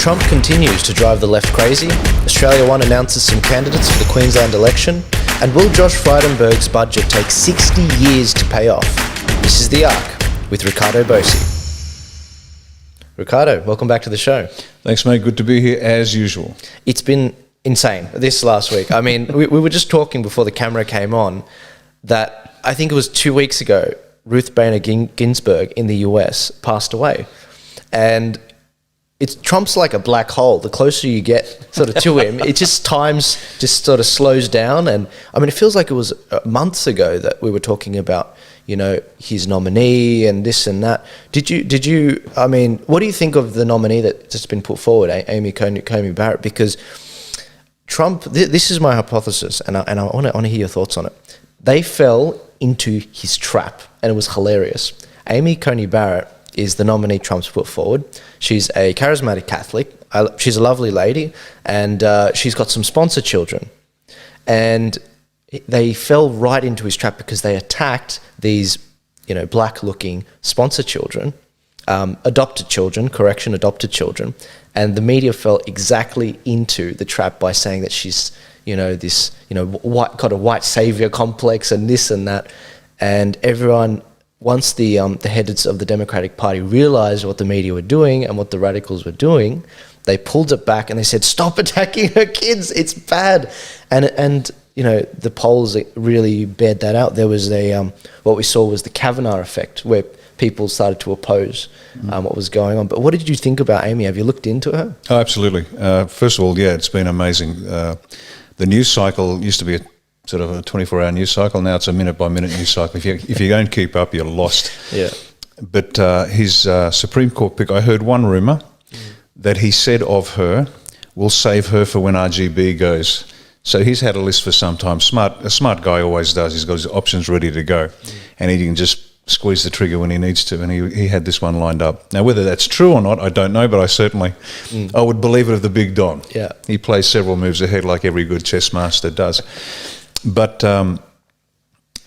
Trump continues to drive the left crazy, Australia One announces some candidates for the Queensland election, and will Josh Frydenberg's budget take 60 years to pay off? This is The Arc with Riccardo Bosi. Riccardo, welcome back to the show. Thanks, mate. Good to be here as usual. It's been insane this last week. I mean, we were just talking before the camera came on that I think it was 2 weeks ago, Ruth Bader Ginsburg in the US passed away. And Trump's like a black hole. The closer you get sort of to him, it just times just sort of slows down. And I mean, it feels like it was months ago that we were talking about, you know, his nominee and this and that. Did you, I mean, what do you think of the nominee that's just been put forward, Amy Coney Barrett? Because Trump, this is my hypothesis, and I want to hear your thoughts on it. They fell into his trap, and it was hilarious. Amy Coney Barrett is the nominee Trump's put forward. She's a charismatic Catholic. She's a lovely lady, and she's got some sponsor children. And they fell right into his trap because they attacked these, you know, black-looking sponsor children, adopted children, and the media fell exactly into the trap by saying that she's, you know, this, you know, got a white savior complex and this and that, and everyone. Once the heads of the Democratic Party realized what the media were doing and what the radicals were doing, they pulled it back and they said, "Stop attacking her kids. It's bad." And you know, the polls really bared that out. There was what we saw was the Kavanaugh effect, where people started to oppose what was going on. But what did you think about Amy? Have you looked into her? Oh, absolutely. First of all, yeah, it's been amazing. The news cycle used to be a sort of a 24-hour news cycle. Now it's a minute-by-minute news cycle. If you don't keep up, you're lost. Yeah. But his Supreme Court pick, I heard one rumour that he said of her, "We'll save her for when RGB goes." So he's had a list for some time. A smart guy always does. He's got his options ready to go, and he can just squeeze the trigger when he needs to. And he had this one lined up. Now, whether that's true or not, I don't know, but I would believe it of the big Don. Yeah. He plays several moves ahead like every good chess master does. But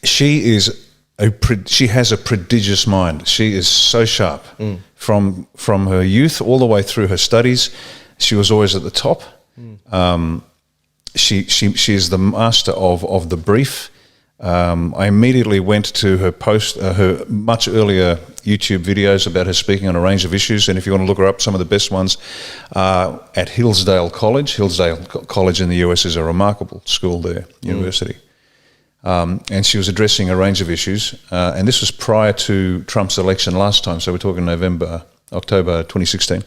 she has a prodigious mind. She is so sharp. From her youth all the way through her studies. She was always at the top. She is the master of the brief. I immediately went to her much earlier YouTube videos about her speaking on a range of issues, and if you want to look her up, some of the best ones are at Hillsdale College. Hillsdale College in the US is a remarkable school there, university. And she was addressing a range of issues, and this was prior to Trump's election last time, so we're talking October 2016.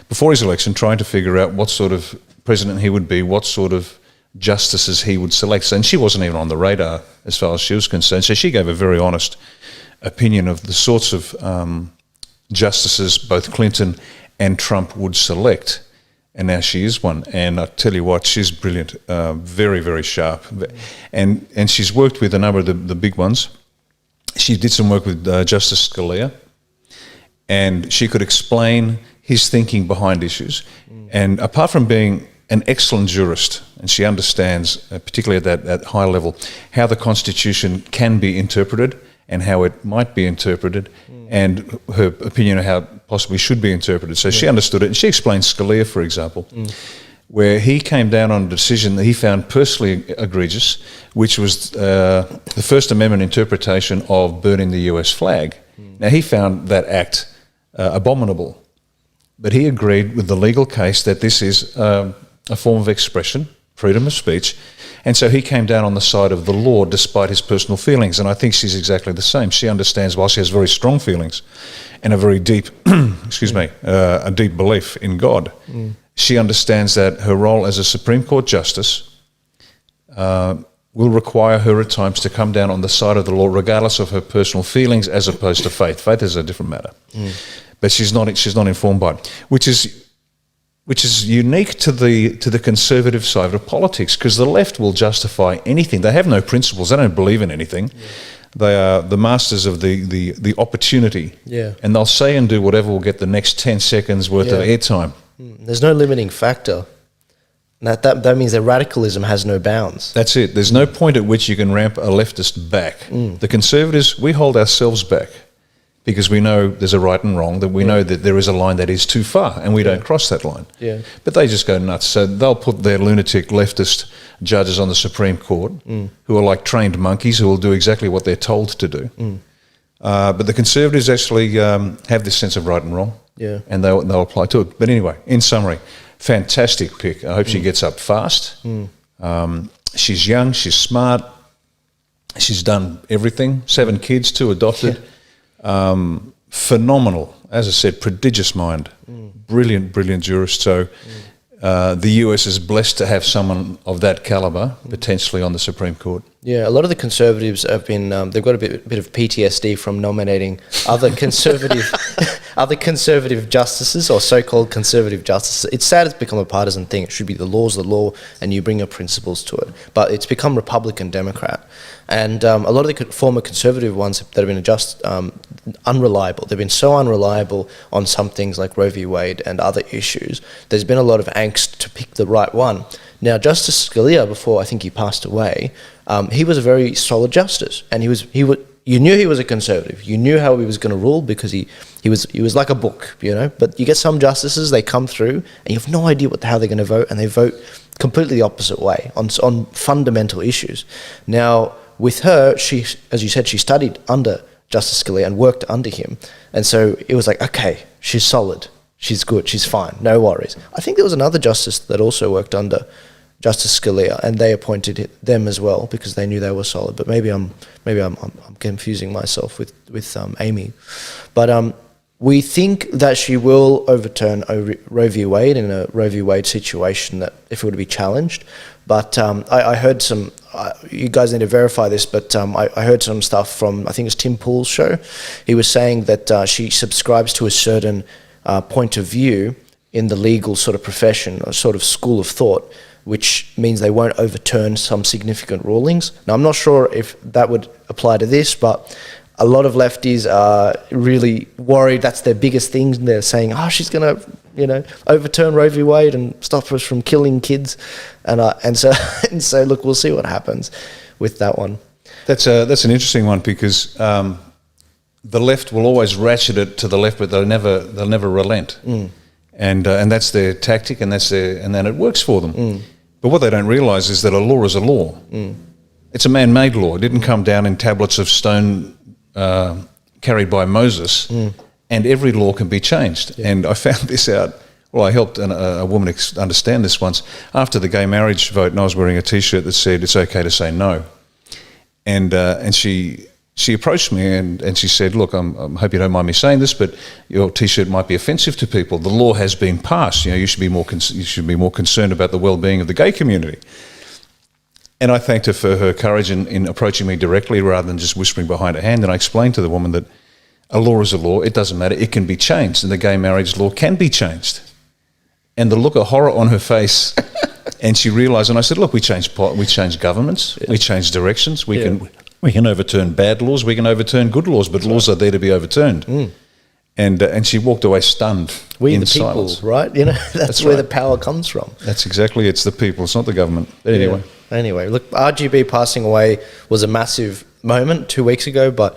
Before his election, trying to figure out what sort of president he would be, what sort of justices he would select. And she wasn't even on the radar as far as she was concerned. So she gave a very honest opinion of the sorts of justices both Clinton and Trump would select. And now she is one. And I tell you what, she's brilliant, very, very sharp. And she's worked with a number of the big ones. She did some work with Justice Scalia, and she could explain his thinking behind issues. And apart from being an excellent jurist, and she understands, particularly at that high level, how the Constitution can be interpreted and how it might be interpreted, and her opinion of how it possibly should be interpreted. So she understood it, and she explained Scalia, for example, where he came down on a decision that he found personally egregious, which was the First Amendment interpretation of burning the US flag. Now, he found that act abominable, but he agreed with the legal case that this is a form of expression, freedom of speech, and so he came down on the side of the law despite his personal feelings, and I think she's exactly the same. She understands, while she has very strong feelings and a very deep, a deep belief in God, she understands that her role as a Supreme Court justice will require her at times to come down on the side of the law regardless of her personal feelings as opposed to faith. Faith is a different matter. But she's not informed by it, which is unique to the conservative side of politics, because the left will justify anything. They have no principles. They don't believe in anything. They are the masters of the opportunity. Yeah. And they'll say and do whatever will get the next 10 seconds worth of airtime. There's no limiting factor. That means that radicalism has no bounds. That's it. There's no point at which you can ramp a leftist back. The conservatives, we hold ourselves back. because we know there's a right and wrong, that we know that there is a line that is too far, and we don't cross that line. Yeah. But they just go nuts. So they'll put their lunatic leftist judges on the Supreme Court who are like trained monkeys who will do exactly what they're told to do. But the Conservatives actually have this sense of right and wrong, and they'll apply to it. But anyway, in summary, fantastic pick. I hope she gets up fast. She's young, she's smart, she's done everything. 7 kids, 2 adopted. Phenomenal, as I said, prodigious mind, brilliant jurist. So the US is blessed to have someone of that calibre potentially on the Supreme Court. Yeah, a lot of the Conservatives have been, they've got a bit of PTSD from nominating other conservative justices, or so-called conservative justices. It's sad it's become a partisan thing. It should be the law's the law and you bring your principles to it. But it's become Republican-Democrat. And a lot of the former conservative ones that have been just unreliable. They've been so unreliable on some things like Roe v. Wade and other issues. There's been a lot of angst to pick the right one. Now, Justice Scalia, before I think he passed away, he was a very solid justice, and you knew he was a conservative. You knew how he was going to rule because he was like a book, you know. But you get some justices, they come through, and you have no idea how they're going to vote, and they vote completely the opposite way on fundamental issues. Now, with her, she, as you said, she studied under Justice Scalia and worked under him, and so it was like, okay, she's solid, she's good, she's fine, no worries. I think there was another justice that also worked under Justice Scalia, and they appointed them as well because they knew they were solid. But maybe I'm confusing myself with Amy. But we think that she will overturn Roe v. Wade in a Roe v. Wade situation that if it were to be challenged. But I heard some. You guys need to verify this, but I heard some stuff from, I think it's Tim Pool's show. He was saying that she subscribes to a certain point of view in the legal sort of profession, a sort of school of thought, which means they won't overturn some significant rulings. Now, I'm not sure if that would apply to this, but a lot of lefties are really worried. That's their biggest thing. They're saying, she's going to, overturn Roe v. Wade and stop us from killing kids. And so look, we'll see what happens with that one. That's an interesting one because the left will always ratchet it to the left, but they'll never relent. And that's their tactic, and then it works for them. But what they don't realise is that a law is a law. It's a man-made law. It didn't come down in tablets of stone carried by Moses, and every law can be changed. Yeah. And I found this out. Well, I helped a woman understand this once after the gay marriage vote, and I was wearing a T-shirt that said it's okay to say no. And she approached me and she said, look, I hope you don't mind me saying this, but your T-shirt might be offensive to people. The law has been passed. You should be more concerned about the well-being of the gay community. And I thanked her for her courage in approaching me directly rather than just whispering behind her hand. And I explained to the woman that a law is a law. It doesn't matter. It can be changed, and the gay marriage law can be changed. And the look of horror on her face, and she realised. And I said, look, we change governments, we change directions, we can overturn bad laws, we can overturn good laws, but laws are there to be overturned. And she walked away stunned. We in the people, silence. Right? That's where the power comes from. That's exactly. It's the people. It's not the government. But anyway. Yeah. Anyway, look, RGB passing away was a massive moment 2 weeks ago, but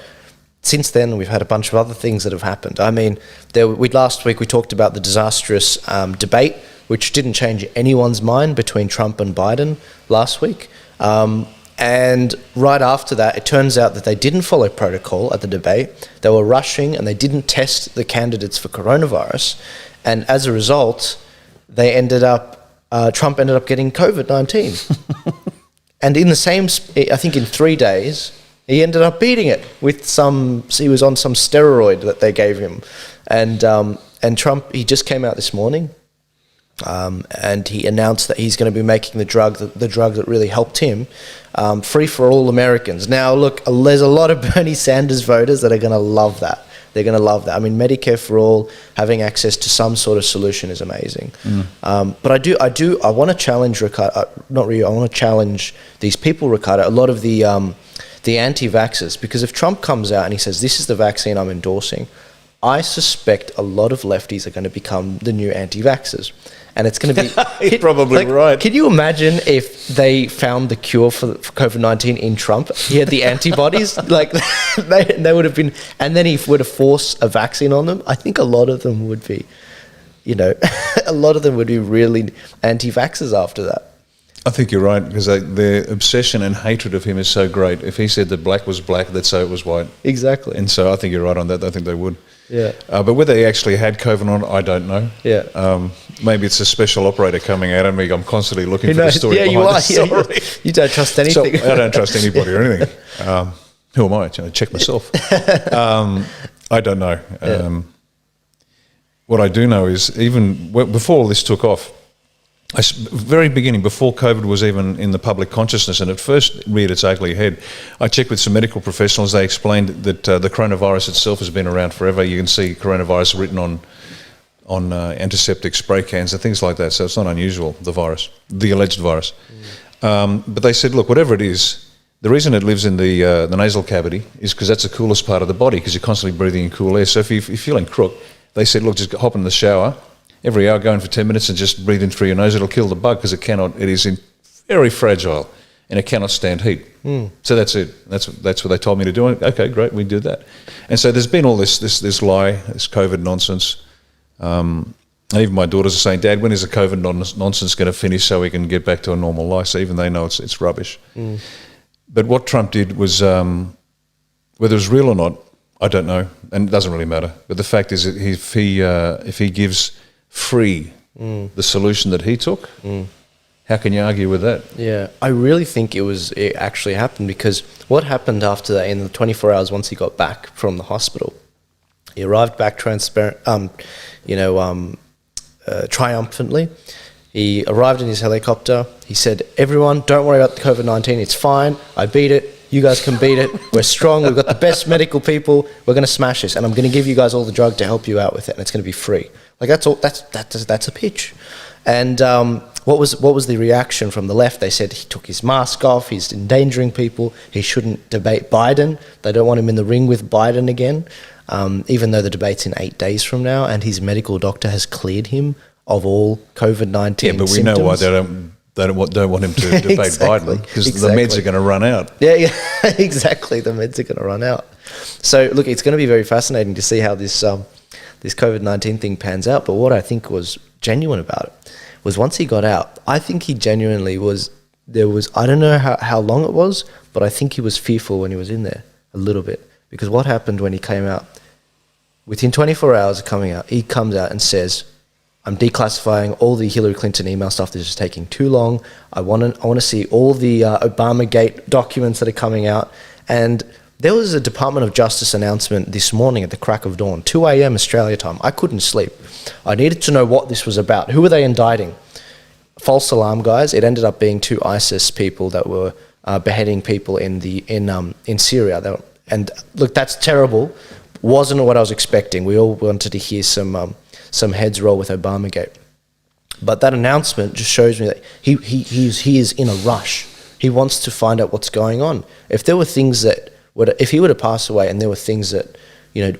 since then we've had a bunch of other things that have happened. I mean, last week we talked about the disastrous debate, which didn't change anyone's mind between Trump and Biden last week. And right after that, it turns out that they didn't follow protocol at the debate. They were rushing and they didn't test the candidates for coronavirus. And as a result, Trump ended up getting COVID-19. And in the same, I think in 3 days, he ended up beating it with he was on some steroid that they gave him. And Trump, he just came out this morning. And he announced that he's going to be making the drug that really helped him, free for all Americans. Now, look, there's a lot of Bernie Sanders voters that are going to love that. They're going to love that. I mean, Medicare for all, having access to some sort of solution is amazing. But I want to challenge Riccardo. I want to challenge these people, Riccardo. A lot of the anti-vaxxers, because if Trump comes out and he says this is the vaccine I'm endorsing, I suspect a lot of lefties are going to become the new anti-vaxxers. and it's going to be... He's probably right. Can you imagine if they found the cure for COVID-19 in Trump? He had the antibodies, like they would have been... And then he were to force a vaccine on them, I think a lot of them would be, a lot of them would be really anti-vaxxers after that. I think you're right, because their obsession and hatred of him is so great. If he said that black was black, they'd say it was white. Exactly. And so I think you're right on that. I think they would. Yeah. But whether he actually had COVID on, I don't know. Yeah. Maybe it's a special operator coming at me. I'm constantly looking for the story behind the story. Yeah, you don't trust anything. So I don't trust anybody or anything. Who am I? Check myself. I don't know. Yeah. What I do know is even before all this took off, very beginning, before COVID was even in the public consciousness, and it first reared its ugly head, I checked with some medical professionals. They explained that the coronavirus itself has been around forever. You can see coronavirus written on antiseptic spray cans and things like that. So it's not unusual, the alleged virus. But they said, look, whatever it is, the reason it lives in the nasal cavity is because that's the coolest part of the body, because you're constantly breathing in cool air. So if you're feeling crook, they said, look, just hop in the shower every hour, go in for 10 minutes and just breathe in through your nose. It'll kill the bug, because it is very fragile and it cannot stand heat. So that's it. That's what they told me to do. Okay, great, we do that. And so there's been all this lie, this COVID nonsense. And even my daughters are saying, Dad, when is the COVID nonsense going to finish so we can get back to a normal life? So even they know it's rubbish. But what Trump did was, whether it was real or not, I don't know, and it doesn't really matter. But the fact is that if he gives free the solution that he took, how can you argue with that? Yeah, I really think it actually happened, because what happened after that, in the 24 hours once he got back from the hospital, he arrived back triumphantly. He arrived in his helicopter. He said, everyone, don't worry about the COVID-19. It's fine. I beat it. You guys can beat it. We're strong. We've got the best medical people. We're going to smash this. And I'm going to give you guys all the drug to help you out with it. And it's going to be free. Like, that's all. That's a pitch. And what was the reaction from the left? They said he took his mask off. He's endangering people. He shouldn't debate Biden. They don't want him in the ring with Biden again, even though the debate's in 8 days from now. And his medical doctor has cleared him of all COVID-19 Yeah, but we symptoms. know why they don't want him to debate Exactly, Biden, because exactly. the meds are going to run out. Yeah, exactly. The meds are going to run out. So, look, it's going to be very fascinating to see how this COVID-19 thing pans out. But what I think was genuine about it was, once he got out, I think he genuinely was, I don't know how long it was, but I think he was fearful when he was in there, a little bit. Because what happened when he came out, within 24 hours of coming out, he comes out and says, I'm declassifying all the Hillary Clinton email stuff. This is taking too long. I want to see all the ObamaGate documents that are coming out. And there was a Department of Justice announcement this morning at the crack of dawn, 2 a.m. Australia time. I couldn't sleep. I needed to know what this was about. Who were they indicting? False alarm guys. It ended up being 2 ISIS people that were beheading people in Syria. And look, that's terrible. Wasn't what I was expecting. We all wanted to hear some heads roll with ObamaGate. But that announcement just shows me that he is in a rush. He wants to find out what's going on. If there were things that if he were to pass away and there were things that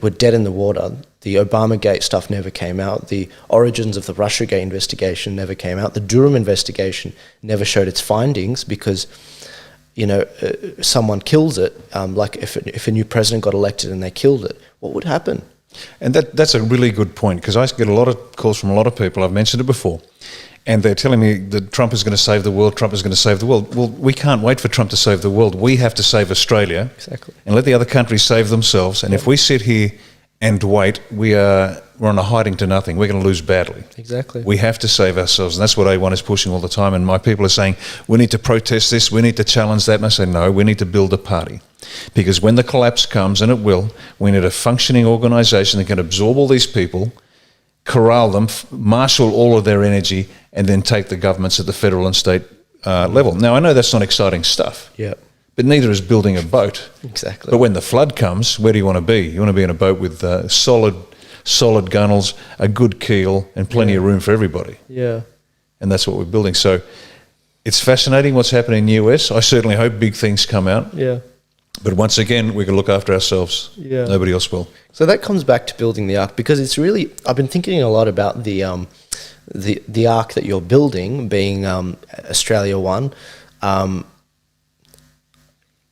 were dead in the water, the ObamaGate stuff never came out, the origins of the Russiagate investigation never came out, the Durham investigation never showed its findings, because someone kills it, like if a new president got elected and they killed it, what would happen? And that's a really good point, because I get a lot of calls from a lot of people. I've mentioned it before, and they're telling me that Trump is going to save the world. Trump is going to save the world. Well, we can't wait for Trump to save the world. We have to save Australia, exactly, and let the other countries save themselves. And if we sit here and wait, we're on a hiding to nothing. We're going to lose badly. Exactly. We have to save ourselves, and that's what A1 is pushing all the time. And my people are saying, we need to protest this, we need to challenge that. And I say, no, we need to build a party. Because when the collapse comes, and it will, we need a functioning organisation that can absorb all these people, corral them, marshal all of their energy, and then take the governments at the federal and state level. Now, I know that's not exciting stuff. Yeah. But neither is building a boat. Exactly. But when the flood comes, where do you want to be? You want to be in a boat with solid gunnels, a good keel, and plenty of room for everybody. Yeah. And that's what we're building. So it's fascinating what's happening in the US. I certainly hope big things come out. Yeah. But once again, we can look after ourselves. Yeah. Nobody else will. So that comes back to building the ark, because it's really, I've been thinking a lot about the the arc that you're building, being Australia One,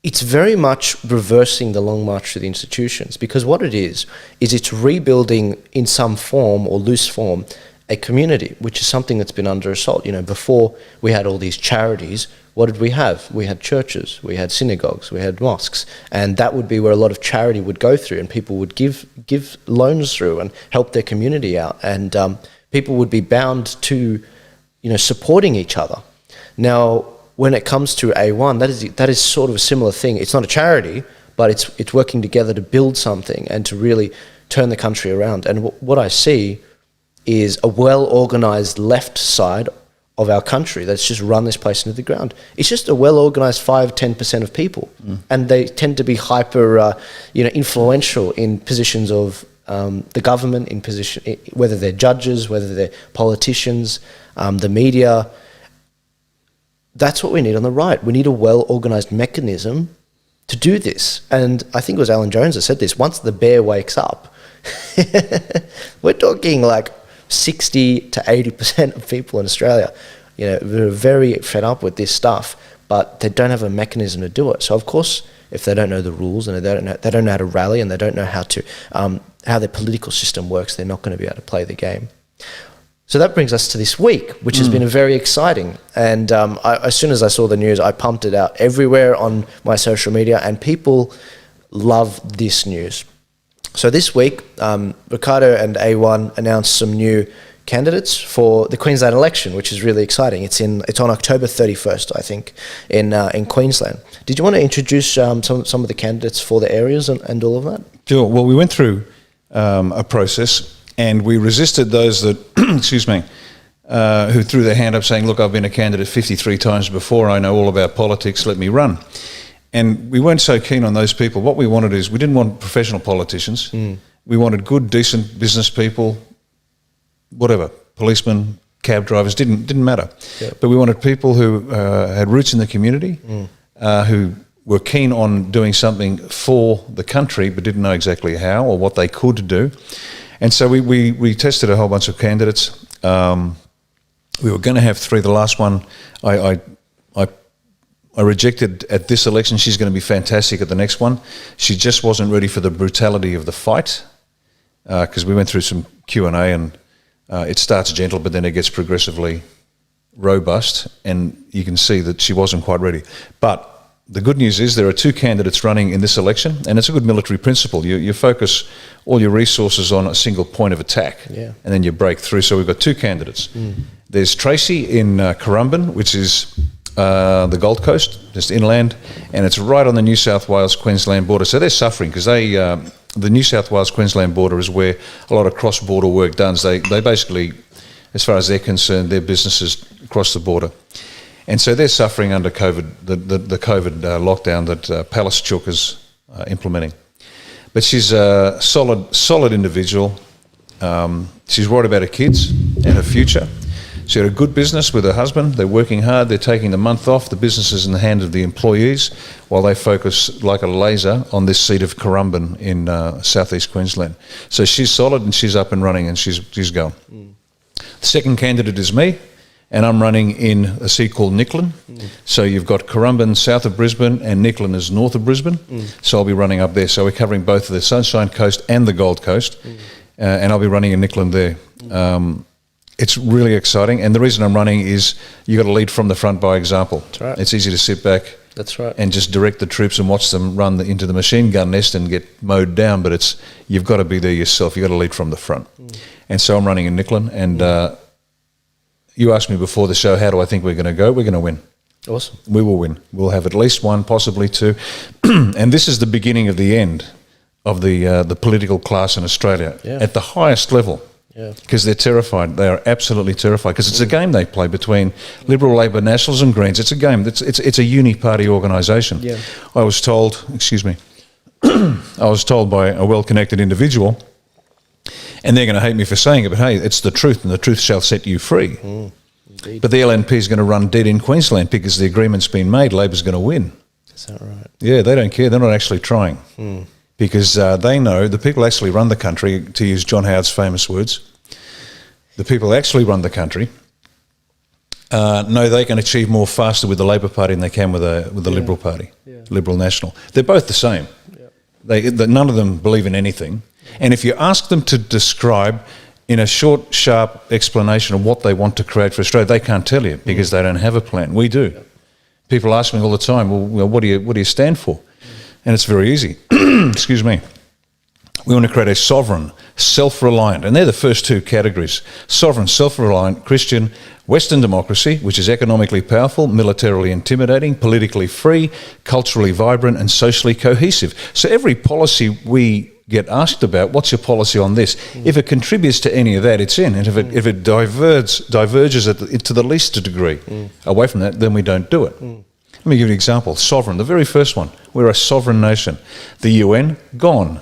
it's very much reversing the long march through the institutions, because what it is it's rebuilding in some form or loose form a community, which is something that's been under assault. You know, before we had all these charities, what did we have? We had churches, we had synagogues, we had mosques, and that would be where a lot of charity would go through, and people would give loans through and help their community out, and people would be bound to, you know, supporting each other. Now, when it comes to A1, that is sort of a similar thing. It's not a charity, but it's working together to build something and to really turn the country around. And what I see is a well-organised left side of our country that's just run this place into the ground. It's just a well-organised 5-10% of people, and they tend to be hyper, influential in positions of the government, in position, whether they're judges, whether they're politicians, the media. That's what we need on the right. We need a well-organised mechanism to do this. And I think it was Alan Jones that said this. Once the bear wakes up, we're talking like 60 to 80% of people in Australia, you know, they're very fed up with this stuff, but they don't have a mechanism to do it. So of course, if they don't know the rules and they don't know how to rally, and they don't know how to how their political system works, they're not going to be able to play the game. So that brings us to this week, which has been very exciting. And as soon as I saw the news, I pumped it out everywhere on my social media, and people love this news. So this week, Riccardo and A1 announced some new candidates for the Queensland election, which is really exciting. It's on October 31st, I think, in Queensland. Did you want to introduce some of the candidates for the areas and all of that? Sure. Well, we went through a process. And we resisted those that, who threw their hand up saying, look, I've been a candidate 53 times before, I know all about politics, let me run. And we weren't so keen on those people. What we wanted is, we didn't want professional politicians. We wanted good, decent business people, whatever, policemen, cab drivers, didn't matter. Yep. But we wanted people who had roots in the community, who were keen on doing something for the country, but didn't know exactly how or what they could do. And so we tested a whole bunch of candidates. We were going to have 3. The last one I rejected at this election. She's going to be fantastic at the next one. She just wasn't ready for the brutality of the fight, because we went through some Q&A, and it starts gentle, but then it gets progressively robust, and you can see that she wasn't quite ready. But the good news is there are 2 candidates running in this election, and it's a good military principle. You focus all your resources on a single point of attack, and then you break through. So we've got 2 candidates. There's Tracy in Currumbin, which is the Gold Coast, just inland, and it's right on the New South Wales-Queensland border. So they're suffering because the New South Wales-Queensland border is where a lot of cross-border work done. They basically, as far as they're concerned, their businesses cross the border. And so they're suffering under COVID, the COVID lockdown that Palachuk is implementing. But she's a solid individual. She's worried about her kids and her future. She had a good business with her husband. They're working hard. They're taking the month off. The business is in the hands of the employees while they focus like a laser on this seat of Currumbin in southeast Queensland. So she's solid and she's up and running and she's going. The second candidate is me. And I'm running in a seat called Nicklin. So you've got Currumbin south of Brisbane and Nicklin is north of Brisbane. So I'll be running up there. So we're covering both the Sunshine Coast and the Gold Coast. And I'll be running in Nicklin there. It's really exciting. And the reason I'm running is you got to lead from the front by example. That's right. It's easy to sit back and just direct the troops and watch them run into the machine gun nest and get mowed down. But you've got to be there yourself. You've got to lead from the front. And so I'm running in Nicklin. And you asked me before the show, how do I think we're going to go? We're going to win. Awesome. We will win. We'll have at least 1, possibly 2. And this is the beginning of the end of the political class in Australia at the highest level. Because they're terrified. They are absolutely terrified because it's a game they play between Liberal, Labor, Nationals and Greens. It's a game. It's a uni-party organisation. I was told, I was told by a well-connected individual, and they're going to hate me for saying it, but hey, it's the truth, and the truth shall set you free. But the LNP is going to run dead in Queensland because the agreement's been made. Labor's going to win. Is that right? Yeah, they don't care. They're not actually trying. Because they know the people actually run the country, to use John Howard's famous words. the people who actually run the country, know they can achieve more faster with the Labor Party than they can with the Liberal Party, Liberal National. They're both the same. None of them believe in anything. And if you ask them to describe in a short, sharp explanation of what they want to create for Australia, they can't tell you because they don't have a plan. We do. People ask me all the time, well, what do you stand for? And it's very easy. Excuse me. We want to create a sovereign, self-reliant, and they're the first two categories. Sovereign, self-reliant, Christian, Western democracy, which is economically powerful, militarily intimidating, politically free, culturally vibrant, and socially cohesive. So every policy we get asked about, what's your policy on this? If it contributes to any of that, it's in. And if it diverges to the least degree away from that, then we don't do it. Let me give you an example. Sovereign, the very first one. We're a sovereign nation. The UN, gone.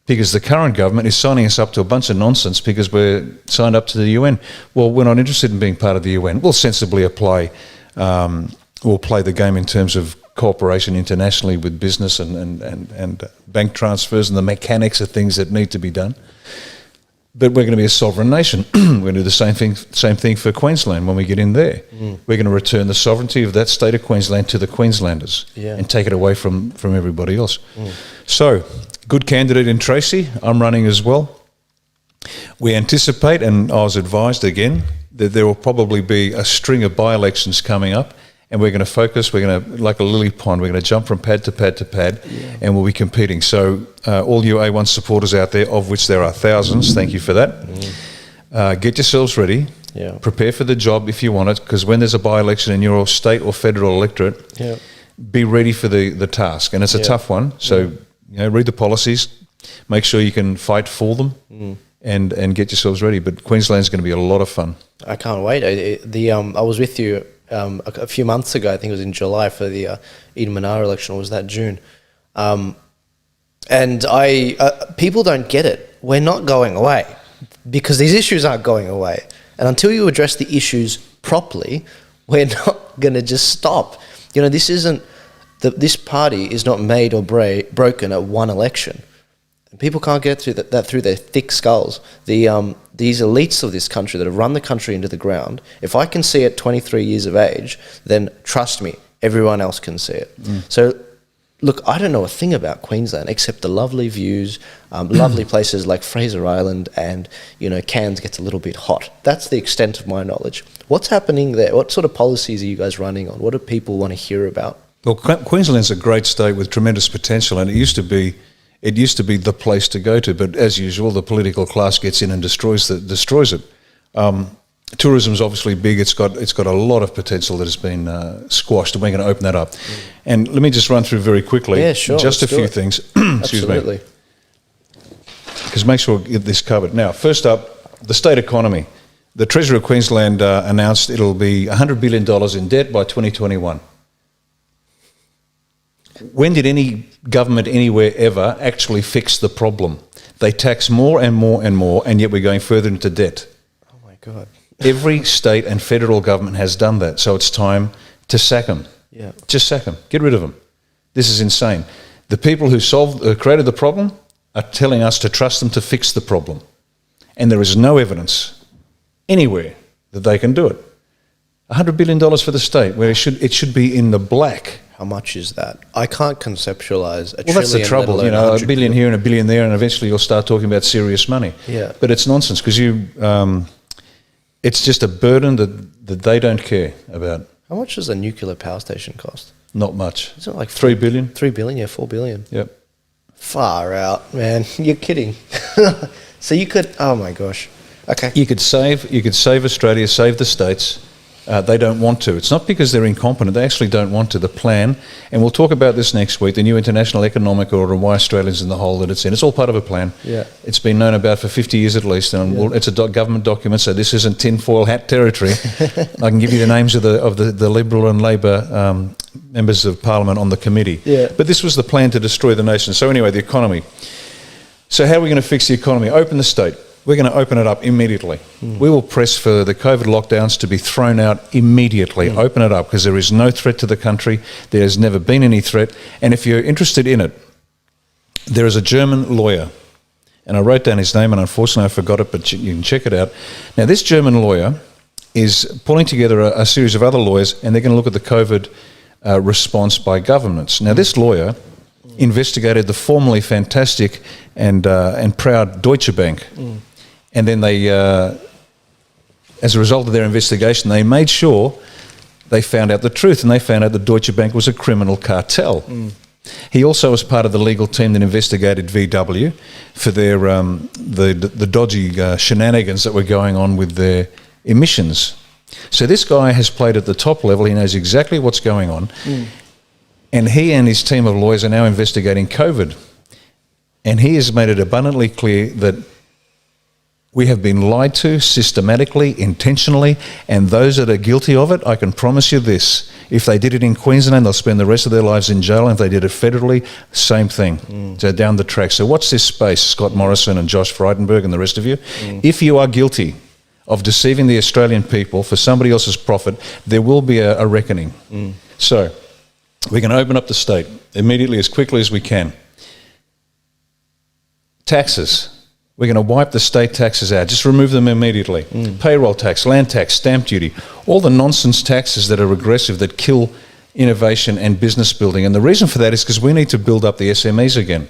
Because the current government is signing us up to a bunch of nonsense because we're signed up to the UN. Well, we're not interested in being part of the UN. We'll sensibly we'll play the game in terms of cooperation internationally with business and bank transfers and the mechanics of things that need to be done. But we're going to be a sovereign nation. We're going to do the same thing for Queensland when we get in there. We're going to return the sovereignty of that state of Queensland to the Queenslanders and take it away from everybody else. So, good candidate in Tracy. I'm running as well. We anticipate, and I was advised again, that there will probably be a string of by-elections coming up, and we're going to focus, like a lily pond, we're going to jump from pad to pad to pad, and we'll be competing. So all you A1 supporters out there, of which there are thousands, thank you for that. Get yourselves ready. Prepare for the job if you want it, because when there's a by-election in your state or federal electorate, be ready for the task. And it's a tough one, so read the policies, make sure you can fight for them, and get yourselves ready. But Queensland's going to be a lot of fun. I can't wait. I was with you a few months ago, I think it was in July, for the Eden Monaro election, or was that June? And people don't get it. We're not going away because these issues aren't going away. And until you address the issues properly, we're not going to just stop. This party is not made or broken at one election. And people can't get through that through their thick skulls. These elites of this country that have run the country into the ground, if I can see it 23 years of age, then trust me, everyone else can see it. So, look, I don't know a thing about Queensland except the lovely views, lovely places like Fraser Island, and, Cairns gets a little bit hot. That's the extent of my knowledge. What's happening there? What sort of policies are you guys running on? What do people want to hear about? Well, Queensland's a great state with tremendous potential, and it used to be the place to go to. But as usual, the political class gets in and destroys it. Tourism's obviously big. It's got a lot of potential that has been squashed, and we're going to open that up. And let me just run through very quickly. Yeah, sure. Just a few things. Excuse me. Because make sure we get this covered. Now, first up, the state economy. The Treasurer of Queensland announced it'll be $100 billion in debt by 2021. When did any government anywhere ever actually fix the problem? They tax more and more and more, and yet we're going further into debt. Oh my God. Every state and federal government has done that, so it's time to sack them. Yeah. Just sack them. Get rid of them. This is insane. The people who created the problem are telling us to trust them to fix the problem. And there is no evidence anywhere that they can do it. $100 billion for the state, where it should be in the black. How much is that? I can't conceptualize a trillion. Well, that's the trouble. A billion here and a billion there, and eventually you'll start talking about serious money. Yeah. But it's nonsense because it's just a burden that they don't care about. How much does a nuclear power station cost? Not much. Is it like $3 billion? 3 billion, yeah, 4 billion. Yep. Far out, man. You're kidding. So you could, oh my gosh. Okay. You could save Australia, save the states. They don't want to. It's not because they're incompetent. They actually don't want to. The plan, and we'll talk about this next week, the new international economic order and why Australia's in the hole that it's in. It's all part of a plan. Yeah. It's been known about for 50 years at least, and it's a government document, so this isn't tinfoil hat territory. I can give you the names of the Liberal and Labor members of Parliament on the committee. Yeah. But this was the plan to destroy the nation. So anyway, the economy. So how are we going to fix the economy? Open the state. We're going to open it up immediately. We will press for the COVID lockdowns to be thrown out immediately. Open it up because there is no threat to the country. There has never been any threat. And if you're interested in it, there is a German lawyer, And I wrote down his name, and unfortunately I forgot it, but you can check it out. Now, this German lawyer is pulling together a series of other lawyers, and they're going to look at the COVID response by governments. Now, this lawyer investigated the formerly fantastic and proud Deutsche Bank. And then they, as a result of their investigation, they made sure they found out the truth, and they found out that Deutsche Bank was a criminal cartel. He also was part of the legal team that investigated VW for their the dodgy shenanigans that were going on with their emissions. So this guy has played at the top level. He knows exactly what's going on. And he and his team of lawyers are now investigating COVID. And he has made it abundantly clear that we have been lied to systematically, intentionally, and those that are guilty of it, I can promise you this, if they did it in Queensland, they'll spend the rest of their lives in jail, and if they did it federally, same thing. So down the track. So watch this space, Scott Morrison and Josh Frydenberg and the rest of you. If you are guilty of deceiving the Australian people for somebody else's profit, there will be a reckoning. So we're going to open up the state immediately, as quickly as we can. Taxes. We're going to wipe the state taxes out. Just remove them immediately. Payroll tax, land tax, stamp duty, all the nonsense taxes that are regressive, that kill innovation and business building. And the reason for that is because we need to build up the SMEs again.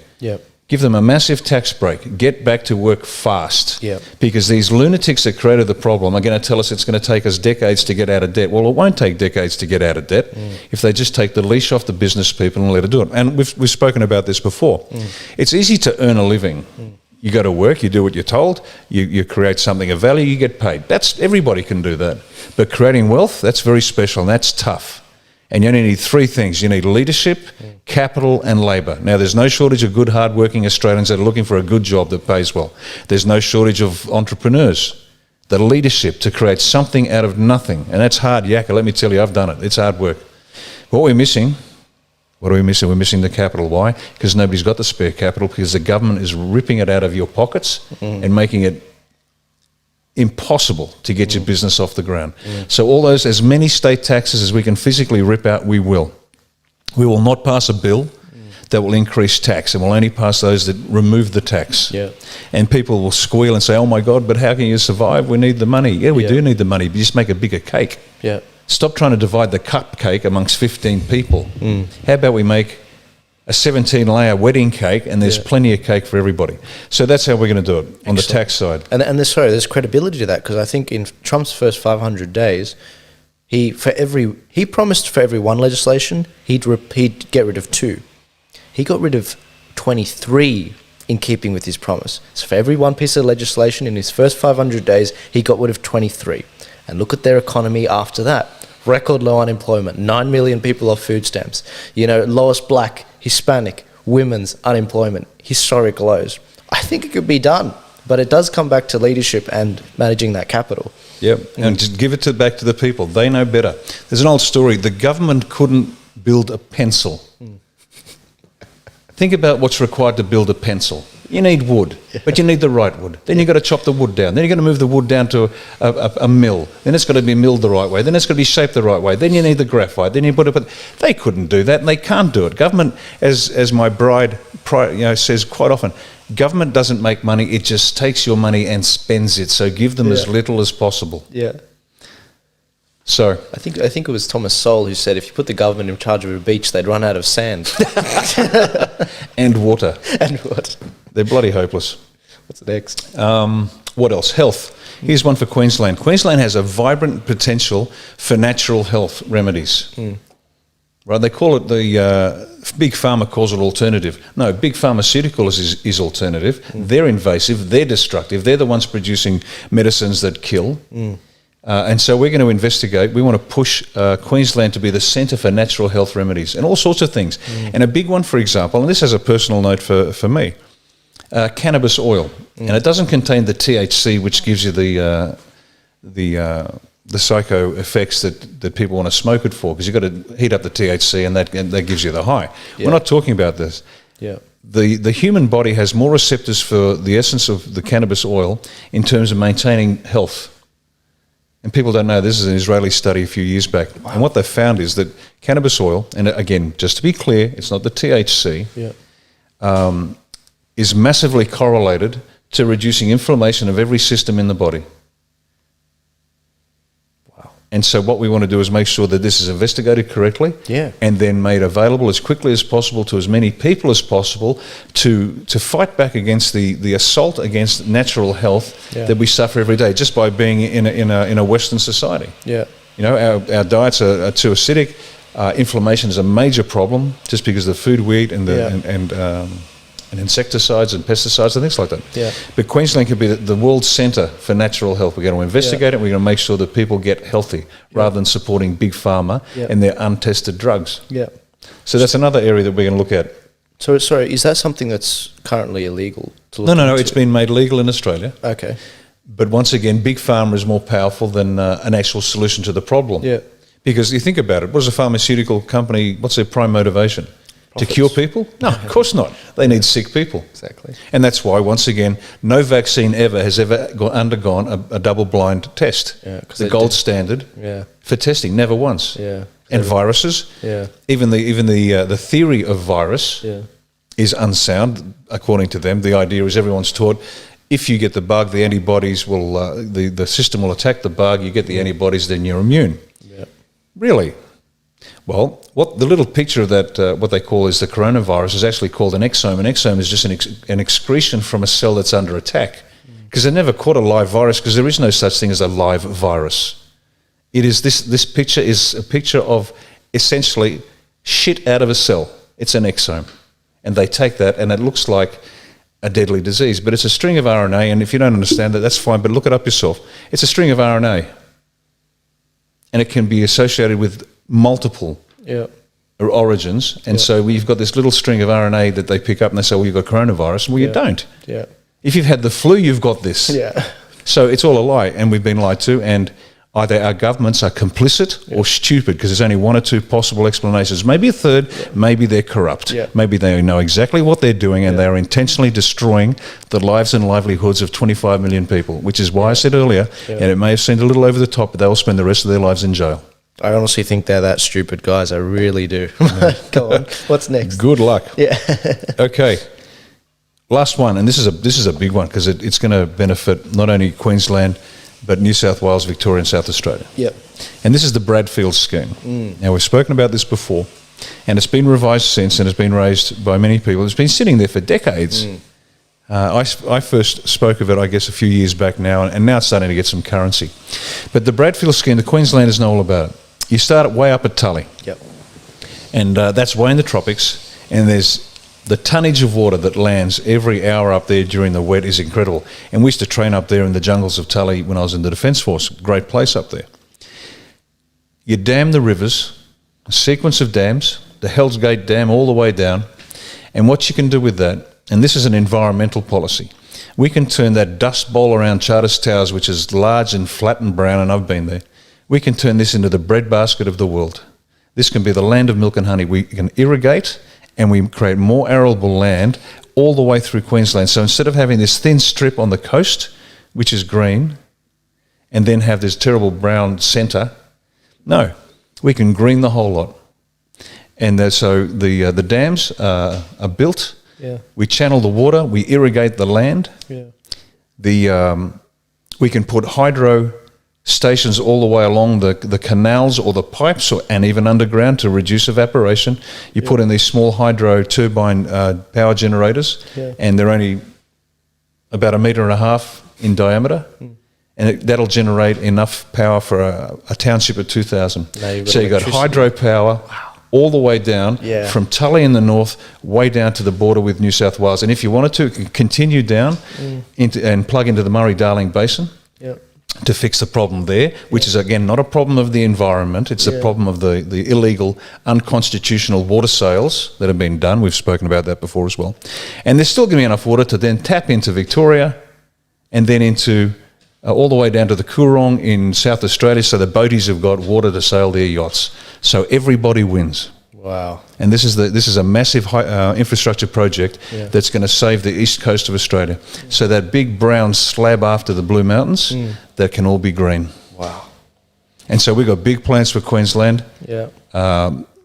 Give them a massive tax break. Get back to work fast. Because these lunatics that created the problem are going to tell us it's going to take us decades to get out of debt. Well, it won't take decades to get out of debt if they just take the leash off the business people and let it do it. And we've spoken about this before. It's easy to earn a living. You go to work, you do what you're told, you create something of value, you get paid. Everybody can do that. But creating wealth, that's very special, and that's tough. And you only need three things. You need leadership, capital, and labour. Now, there's no shortage of good, hard-working Australians that are looking for a good job that pays well. There's no shortage of entrepreneurs. The leadership to create something out of nothing. And that's hard yakka, let me tell you, I've done it. It's hard work. What we're missing... What are we missing? We're missing the capital. Why? Because nobody's got the spare capital, because the government is ripping it out of your pockets and making it impossible to get your business off the ground. So all those, as many state taxes as we can physically rip out, we will. We will not pass a bill that will increase tax, and we'll only pass those that remove the tax. And people will squeal and say, oh my God, but how can you survive? We need the money. Yeah, we do need the money, but just make a bigger cake. Stop trying to divide the cupcake amongst 15 people. How about we make a 17-layer wedding cake, and there's plenty of cake for everybody. So that's how we're going to do it on the tax side. And there's credibility to that, because I think in Trump's first 500 days, he promised for every one legislation, he'd get rid of 2. He got rid of 23 in keeping with his promise. So for every one piece of legislation in his first 500 days, he got rid of 23. And look at their economy after that. Record low unemployment, 9 million people off food stamps. Lowest black, Hispanic, women's unemployment, historic lows. I think it could be done, but it does come back to leadership and managing that capital. And just give it back to the people. They know better. There's an old story. The government couldn't build a pencil. Think about what's required to build a pencil. You need wood, but you need the right wood. Then you've got to chop the wood down. Then you've got to move the wood down to a mill. Then it's got to be milled the right way. Then it's got to be shaped the right way. Then you need the graphite. Then you put it... But they couldn't do that, and they can't do it. Government, as my bride says quite often, government doesn't make money, it just takes your money and spends it. So give them as little as possible. So I think it was Thomas Sowell who said if you put the government in charge of a beach, they'd run out of sand. And water. And what? They're bloody hopeless. What's next? What else? Health. Here's one for Queensland. Queensland has a vibrant potential for natural health remedies. Right? They call it Big Pharma calls it alternative. No, Big Pharmaceuticals is alternative. They're invasive. They're destructive. They're the ones producing medicines that kill. And so we're going to investigate. We want to push Queensland to be the centre for natural health remedies and all sorts of things. And a big one, for example, and this has a personal note for me, cannabis oil. And it doesn't contain the THC, which gives you the psycho effects that people want to smoke it for, because you've got to heat up the THC and that gives you the high. We're not talking about this. The human body has more receptors for the essence of the cannabis oil in terms of maintaining health. And people don't know, this is an Israeli study a few years back. And what they found is that cannabis oil, and again, just to be clear, it's not the THC, is massively correlated to reducing inflammation of every system in the body. Wow. And so what we want to do is make sure that this is investigated correctly, Yeah. and then made available as quickly as possible to as many people as possible to fight back against the assault against natural health Yeah. that we suffer every day just by being in a Western society. Yeah. You know, our diets are too acidic. Inflammation is a major problem just because of the food we eat and and insecticides and pesticides and things like that. Yeah. But Queensland could be the world centre for natural health. We're going to investigate it. We're going to make sure that people get healthy rather than supporting big pharma and their untested drugs. Yeah. So that's another area that we're going to look at. So, sorry, is that something that's currently illegal to look No, into? it's been made legal in Australia. Okay. But once again, big pharma is more powerful than an actual solution to the problem. Yeah. Because you think about it, what is a pharmaceutical company, what's their prime motivation? Profits. To cure people? No, of course not. They need sick people. Exactly. And that's why, once again, no vaccine has ever undergone a double-blind test. Yeah, 'cause the they gold did- standard Yeah. for testing, never once. Yeah. And viruses, Yeah. even the theory of virus Yeah. is unsound, according to them. The idea is everyone's taught, if you get the bug, the antibodies will, the system will attack the bug, you get the antibodies, then you're immune. Yeah. Really? Well, what the little picture of that, what they call is the coronavirus, is actually called an exome. An exome is just an excretion from a cell that's under attack. Because they never caught a live virus, because there is no such thing as a live virus. It is this picture is a picture of essentially shit out of a cell. It's an exome. And they take that, and it looks like a deadly disease. But it's a string of RNA, and if you don't understand that, that's fine, but look it up yourself. It's a string of RNA. And it can be associated with multiple origins. And so we've got this little string of RNA that they pick up, and they say, well, you've got coronavirus. Well, you don't. Yeah. If you've had the flu, you've got this. Yeah. So it's all a lie, and we've been lied to, and either our governments are complicit or stupid, because there's only one or two possible explanations. Maybe a third, maybe they're corrupt. Yeah. Maybe they know exactly what they're doing, and they are intentionally destroying the lives and livelihoods of 25 million people, which is why I said earlier, and it may have seemed a little over the top, but they will spend the rest of their lives in jail. I honestly think they're that stupid, guys. I really do. Go on. What's next? Good luck. Yeah. Okay. Last one, and this is a big one, because it's going to benefit not only Queensland, but New South Wales, Victoria and South Australia. Yep. And this is the Bradfield Scheme. Now, we've spoken about this before, and it's been revised since, and it's been raised by many people. It's been sitting there for decades. I first spoke of it, I guess, a few years back now, and now it's starting to get some currency. But the Bradfield Scheme, the Queenslanders know all about it. You start it way up at Tully. Yep. And that's way in the tropics, and there's the tonnage of water that lands every hour up there during the wet is incredible. And we used to train up there in the jungles of Tully when I was in the Defence Force. Great place up there. You dam the rivers, a sequence of dams, the Hell's Gate Dam all the way down, and what you can do with that, and this is an environmental policy, we can turn that dust bowl around Charters Towers, which is large and flat and brown, and I've been there, we can turn this into the breadbasket of the world. This can be the land of milk and honey. We can irrigate, and we create more arable land all the way through Queensland. So instead of having this thin strip on the coast, which is green, and then have this terrible brown centre, no, we can green the whole lot. And so the dams are built. Yeah. We channel the water. We irrigate the land. Yeah. We can put hydro stations all the way along the canals or the pipes, and even underground to reduce evaporation. You put in these small hydro turbine power generators, and they're only about 1.5 meters in diameter, and that'll generate enough power for a township of 2,000. So you've got hydropower all the way down from Tully in the north, way down to the border with New South Wales. And if you wanted to, you can continue down and plug into the Murray-Darling Basin. To fix the problem there, which is, again, not a problem of the environment, it's a problem of the illegal, unconstitutional water sales that have been done. We've spoken about that before as well. And there's still going to be enough water to then tap into Victoria and then into all the way down to the Coorong in South Australia, so the boaties have got water to sail their yachts. So everybody wins. Wow. And this is a massive infrastructure project that's going to save the east coast of Australia. So that big brown slab after the Blue Mountains, that can all be green. Wow. And so we've got big plans for Queensland, Yeah.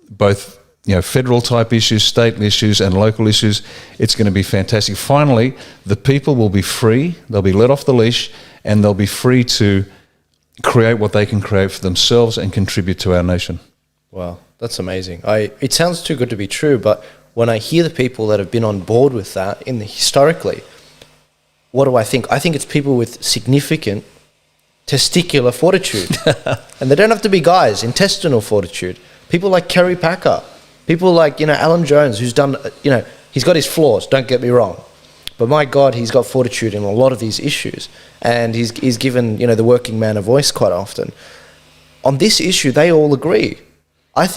both federal type issues, state issues and local issues. It's going to be fantastic. Finally, the people will be free, they'll be let off the leash, and they'll be free to create what they can create for themselves and contribute to our nation. Wow, that's amazing. It sounds too good to be true, but when I hear the people that have been on board with that historically, what do I think? I think it's people with significant testicular fortitude. And they don't have to be guys, intestinal fortitude. People like Kerry Packer, people like, Alan Jones, who's done, he's got his flaws, don't get me wrong. But my God, he's got fortitude in a lot of these issues. And he's given, the working man a voice quite often. On this issue, they all agree. I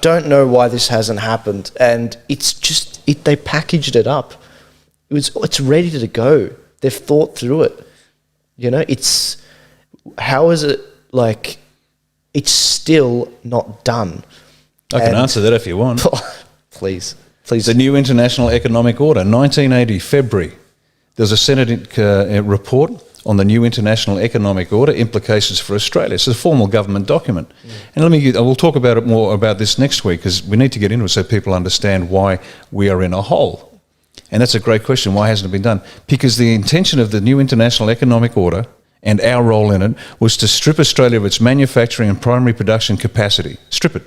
don't know why this hasn't happened. And it's just, they packaged it up. It's ready to go. They've thought through it. How is it like it's still not done? I can answer that if you want. Please. The new International Economic Order, 1980, February. There's a Senate report on the new International Economic Order, implications for Australia. It's a formal government document. And we'll talk about it more about this next week, because we need to get into it so people understand why we are in a hole. And that's a great question. Why hasn't it been done? Because the intention of the new International Economic Order and our role in it was to strip Australia of its manufacturing and primary production capacity. Strip it.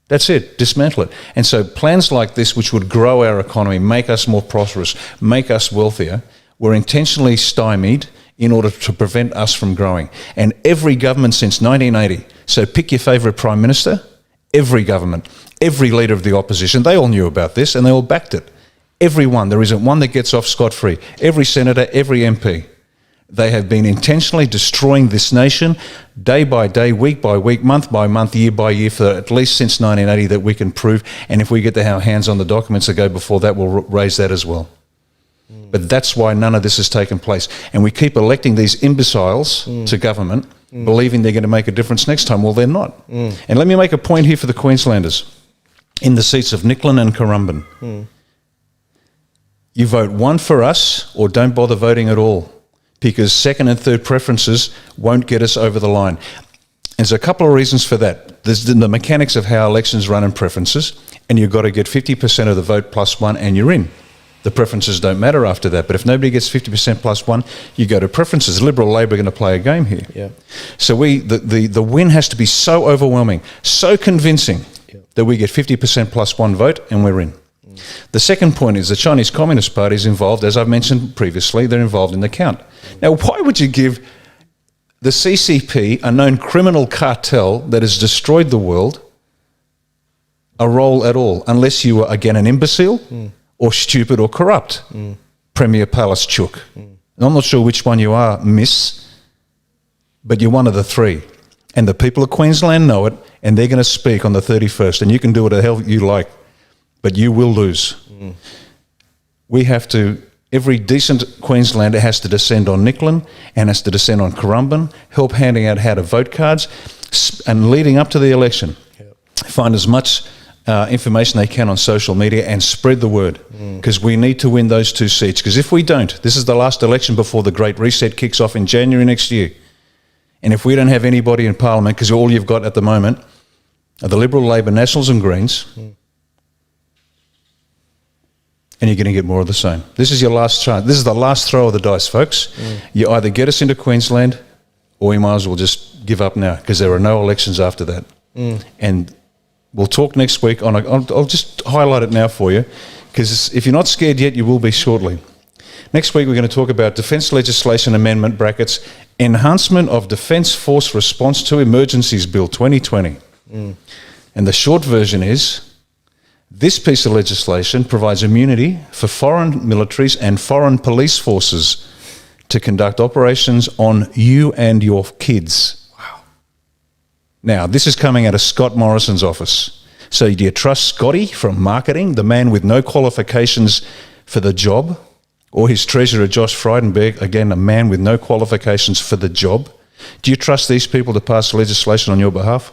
That's it. Dismantle it. And so plans like this, which would grow our economy, make us more prosperous, make us wealthier, were intentionally stymied in order to prevent us from growing. And every government since 1980, so pick your favourite Prime Minister, every government, every leader of the opposition, they all knew about this and they all backed it. Everyone. There isn't one that gets off scot-free. Every senator, every MP. They have been intentionally destroying this nation day by day, week by week, month by month, year by year for at least since 1980 that we can prove. And if we get our hands on the documents that go before that, we'll raise that as well. But that's why none of this has taken place. And we keep electing these imbeciles to government, believing they're going to make a difference next time. Well, they're not. And let me make a point here for the Queenslanders. In the seats of Nicklin and Currumbin, you vote one for us or don't bother voting at all, because second and third preferences won't get us over the line. And there's a couple of reasons for that. There's the mechanics of how elections run and preferences, and you've got to get 50% of the vote plus one and you're in. The preferences don't matter after that. But if nobody gets 50% plus one, you go to preferences. Liberal Labor are going to play a game here. Yeah. So the win has to be so overwhelming, so convincing that we get 50% plus one vote and we're in. The second point is the Chinese Communist Party is involved, as I've mentioned previously, they're involved in the count. Now, why would you give the CCP, a known criminal cartel that has destroyed the world, a role at all, unless you are, again, an imbecile or stupid or corrupt? Premier Palace Chook. I'm not sure which one you are, miss, but you're one of the three. And the people of Queensland know it, and they're going to speak on the 31st, and you can do what the hell you like, but you will lose. We have to, every decent Queenslander has to descend on Nicklin and has to descend on Currumbin, help handing out how to vote cards, and leading up to the election, find as much information they can on social media and spread the word, because we need to win those two seats. Because if we don't, this is the last election before the Great Reset kicks off in January next year. And if we don't have anybody in Parliament, because all you've got at the moment are the Liberal, Labor, Nationals and Greens, and you're going to get more of the same. This is your last chance. This is the last throw of the dice, folks. You either get us into Queensland or you might as well just give up now, because there are no elections after that. And we'll talk next week on I'll just highlight it now for you, because if you're not scared yet, you will be shortly. Next week, we're going to talk about Defence Legislation Amendment (brackets) Enhancement of Defence Force Response to Emergencies Bill 2020. And the short version is, this piece of legislation provides immunity for foreign militaries and foreign police forces to conduct operations on you and your kids. Wow. Now, this is coming out of Scott Morrison's office. So do you trust Scotty from marketing, the man with no qualifications for the job, or his treasurer, Josh Frydenberg, again, a man with no qualifications for the job? Do you trust these people to pass legislation on your behalf?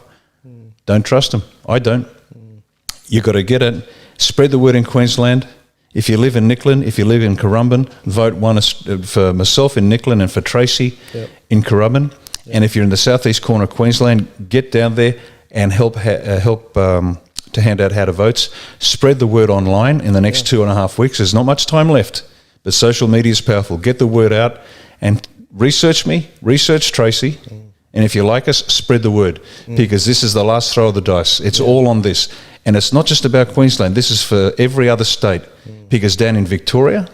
Don't trust them. I don't. You've got to get it. Spread the word in Queensland. If you live in Nicklin, if you live in Currumbin, vote one for myself in Nicklin and for Tracy in Currumbin. And if you're in the southeast corner of Queensland, get down there and help to hand out how to votes. Spread the word online in the next 2.5 weeks. There's not much time left, but social media is powerful. Get the word out and research me, research Tracy, and if you like us, spread the word, because this is the last throw of the dice. It's all on this. And it's not just about Queensland. This is for every other state, because down in Victoria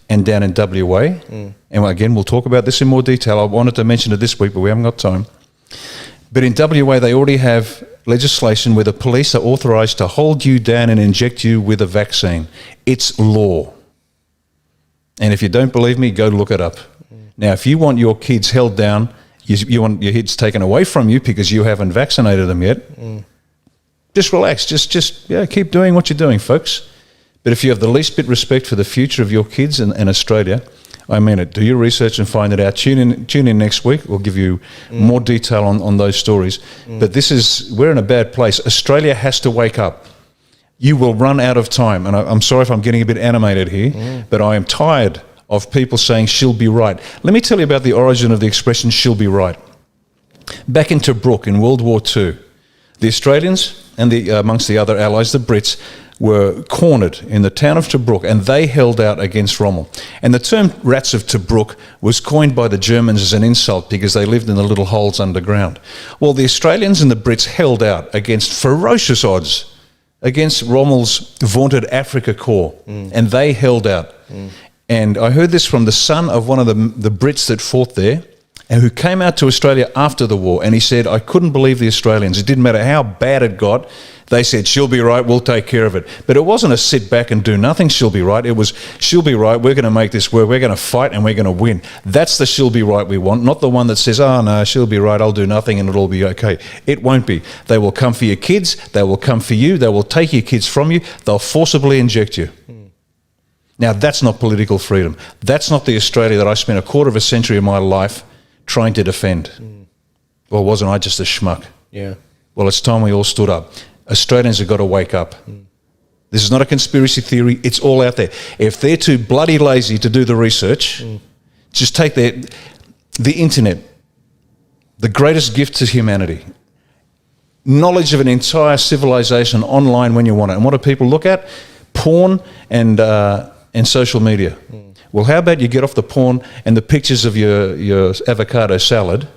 and down in WA, and again, we'll talk about this in more detail. I wanted to mention it this week, but we haven't got time. But in WA, they already have legislation where the police are authorised to hold you down and inject you with a vaccine. It's law. And if you don't believe me, go look it up. Now, if you want your kids held down, you want your kids taken away from you because you haven't vaccinated them yet, just relax. Just keep doing what you're doing, folks. But if you have the least bit respect for the future of your kids in Australia, I mean it. Do your research and find it out. Tune in next week. We'll give you more detail on those stories. But we're in a bad place. Australia has to wake up. You will run out of time. And I'm sorry if I'm getting a bit animated here, but I am tired of people saying she'll be right. Let me tell you about the origin of the expression she'll be right. Back in Tobruk in World War II, the Australians and amongst the other allies, the Brits, were cornered in the town of Tobruk, and they held out against Rommel. And the term rats of Tobruk was coined by the Germans as an insult because they lived in the little holes underground. Well, the Australians and the Brits held out against ferocious odds against Rommel's vaunted Afrika Korps, and they held out. And I heard this from the son of one of the Brits that fought there, and who came out to Australia after the war, and he said, I couldn't believe the Australians. It didn't matter how bad it got. They said, she'll be right, we'll take care of it. But it wasn't a sit back and do nothing, she'll be right. It was, she'll be right, we're going to make this work, we're going to fight and we're going to win. That's the she'll be right we want, not the one that says, oh no, she'll be right, I'll do nothing and it'll all be okay. It won't be. They will come for your kids, they will come for you, they will take your kids from you, they'll forcibly inject you. Now that's not political freedom. That's not the Australia that I spent a quarter of a century of my life trying to defend. Well, wasn't I just a schmuck? Yeah. Well, it's time we all stood up. Australians have got to wake up. This is not a conspiracy theory. It's all out there. If they're too bloody lazy to do the research, just take the internet, the greatest gift to humanity, knowledge of an entire civilization online when you want it. And what do people look at? Porn and social media. Well, how about you get off the porn and the pictures of your avocado salad?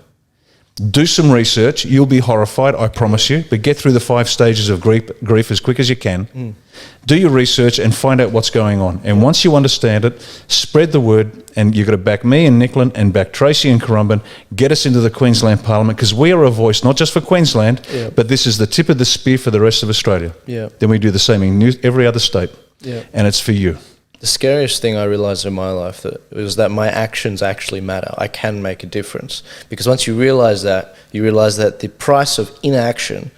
Do some research. You'll be horrified, I promise you. But get through the 5 stages of grief as quick as you can. Do your research and find out what's going on. And once you understand it, spread the word. And you've got to back me and Nicklin and back Tracy and Currumbin. Get us into the Queensland Parliament, because we are a voice, not just for Queensland, but this is the tip of the spear for the rest of Australia. Then we do the same in every other state. And it's for you. The scariest thing I realized in my life was that my actions actually matter. I can make a difference. Because once you realize that the price of inaction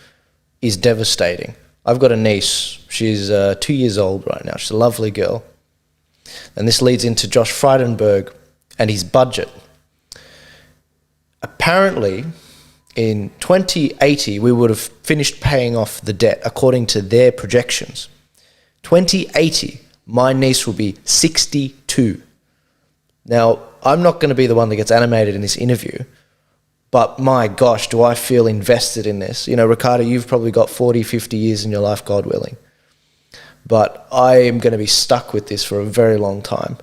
is devastating. I've got a niece. She's 2 years old right now. She's a lovely girl. And this leads into Josh Frydenberg and his budget. Apparently, in 2080, we would have finished paying off the debt according to their projections. 2080. My niece will be 62. Now, I'm not going to be the one that gets animated in this interview, but my gosh, do I feel invested in this. You know, Riccardo, you've probably got 40, 50 years in your life, God willing. But I am going to be stuck with this for a very long time.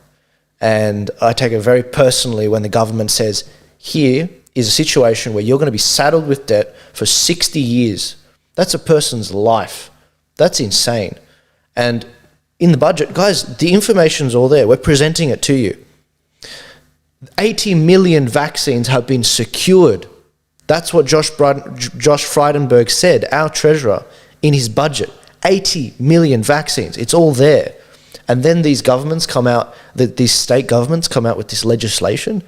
And I take it very personally when the government says, here is a situation where you're going to be saddled with debt for 60 years. That's a person's life. That's insane. And in the budget, guys, the information's all there. We're presenting it to you. 80 million vaccines have been secured. That's what Josh Frydenberg said, our treasurer, in his budget. 80 million vaccines. It's all there. And then these governments come out, these state governments come out with this legislation,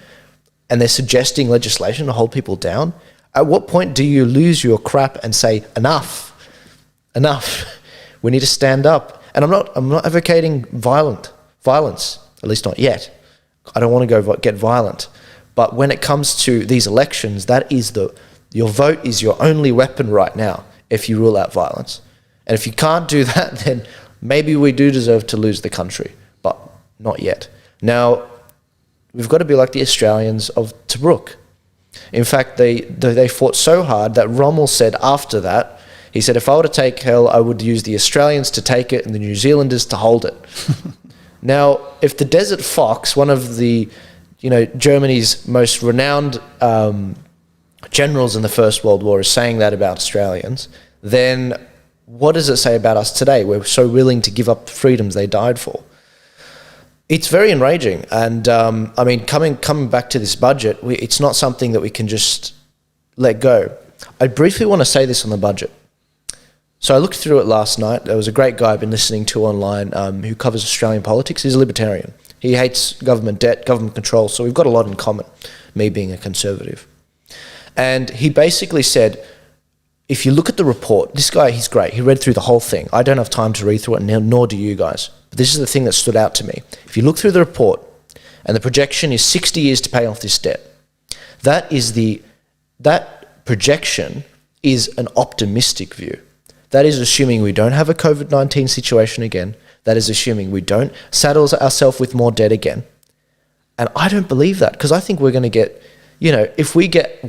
and they're suggesting legislation to hold people down. At what point do you lose your crap and say, enough, we need to stand up? And I'm not advocating violence, at least not yet. I don't want to go get violent. But when it comes to these elections, that is your vote is your only weapon right now if you rule out violence. And if you can't do that, then maybe we do deserve to lose the country, but not yet. Now, we've got to be like the Australians of Tobruk. In fact, they fought so hard that Rommel said after that, He said, if I were to take hell, I would use the Australians to take it and the New Zealanders to hold it. Now, if the Desert Fox, one of the, Germany's most renowned generals in the First World War, is saying that about Australians, then what does it say about us today? We're so willing to give up the freedoms they died for. It's very enraging. And coming back to this budget, it's not something that we can just let go. I briefly want to say this on the budget. So I looked through it last night. There was a great guy I've been listening to online who covers Australian politics. He's a libertarian. He hates government debt, government control, so we've got a lot in common, me being a conservative. And he basically said, if you look at the report, this guy, he's great. He read through the whole thing. I don't have time to read through it, nor do you guys. But this is the thing that stood out to me. If you look through the report, and the projection is 60 years to pay off this debt, that projection is an optimistic view. That is assuming we don't have a COVID-19 situation again. That is assuming we don't saddle ourselves with more debt again. And I don't believe that, because I think we're going to get, if we get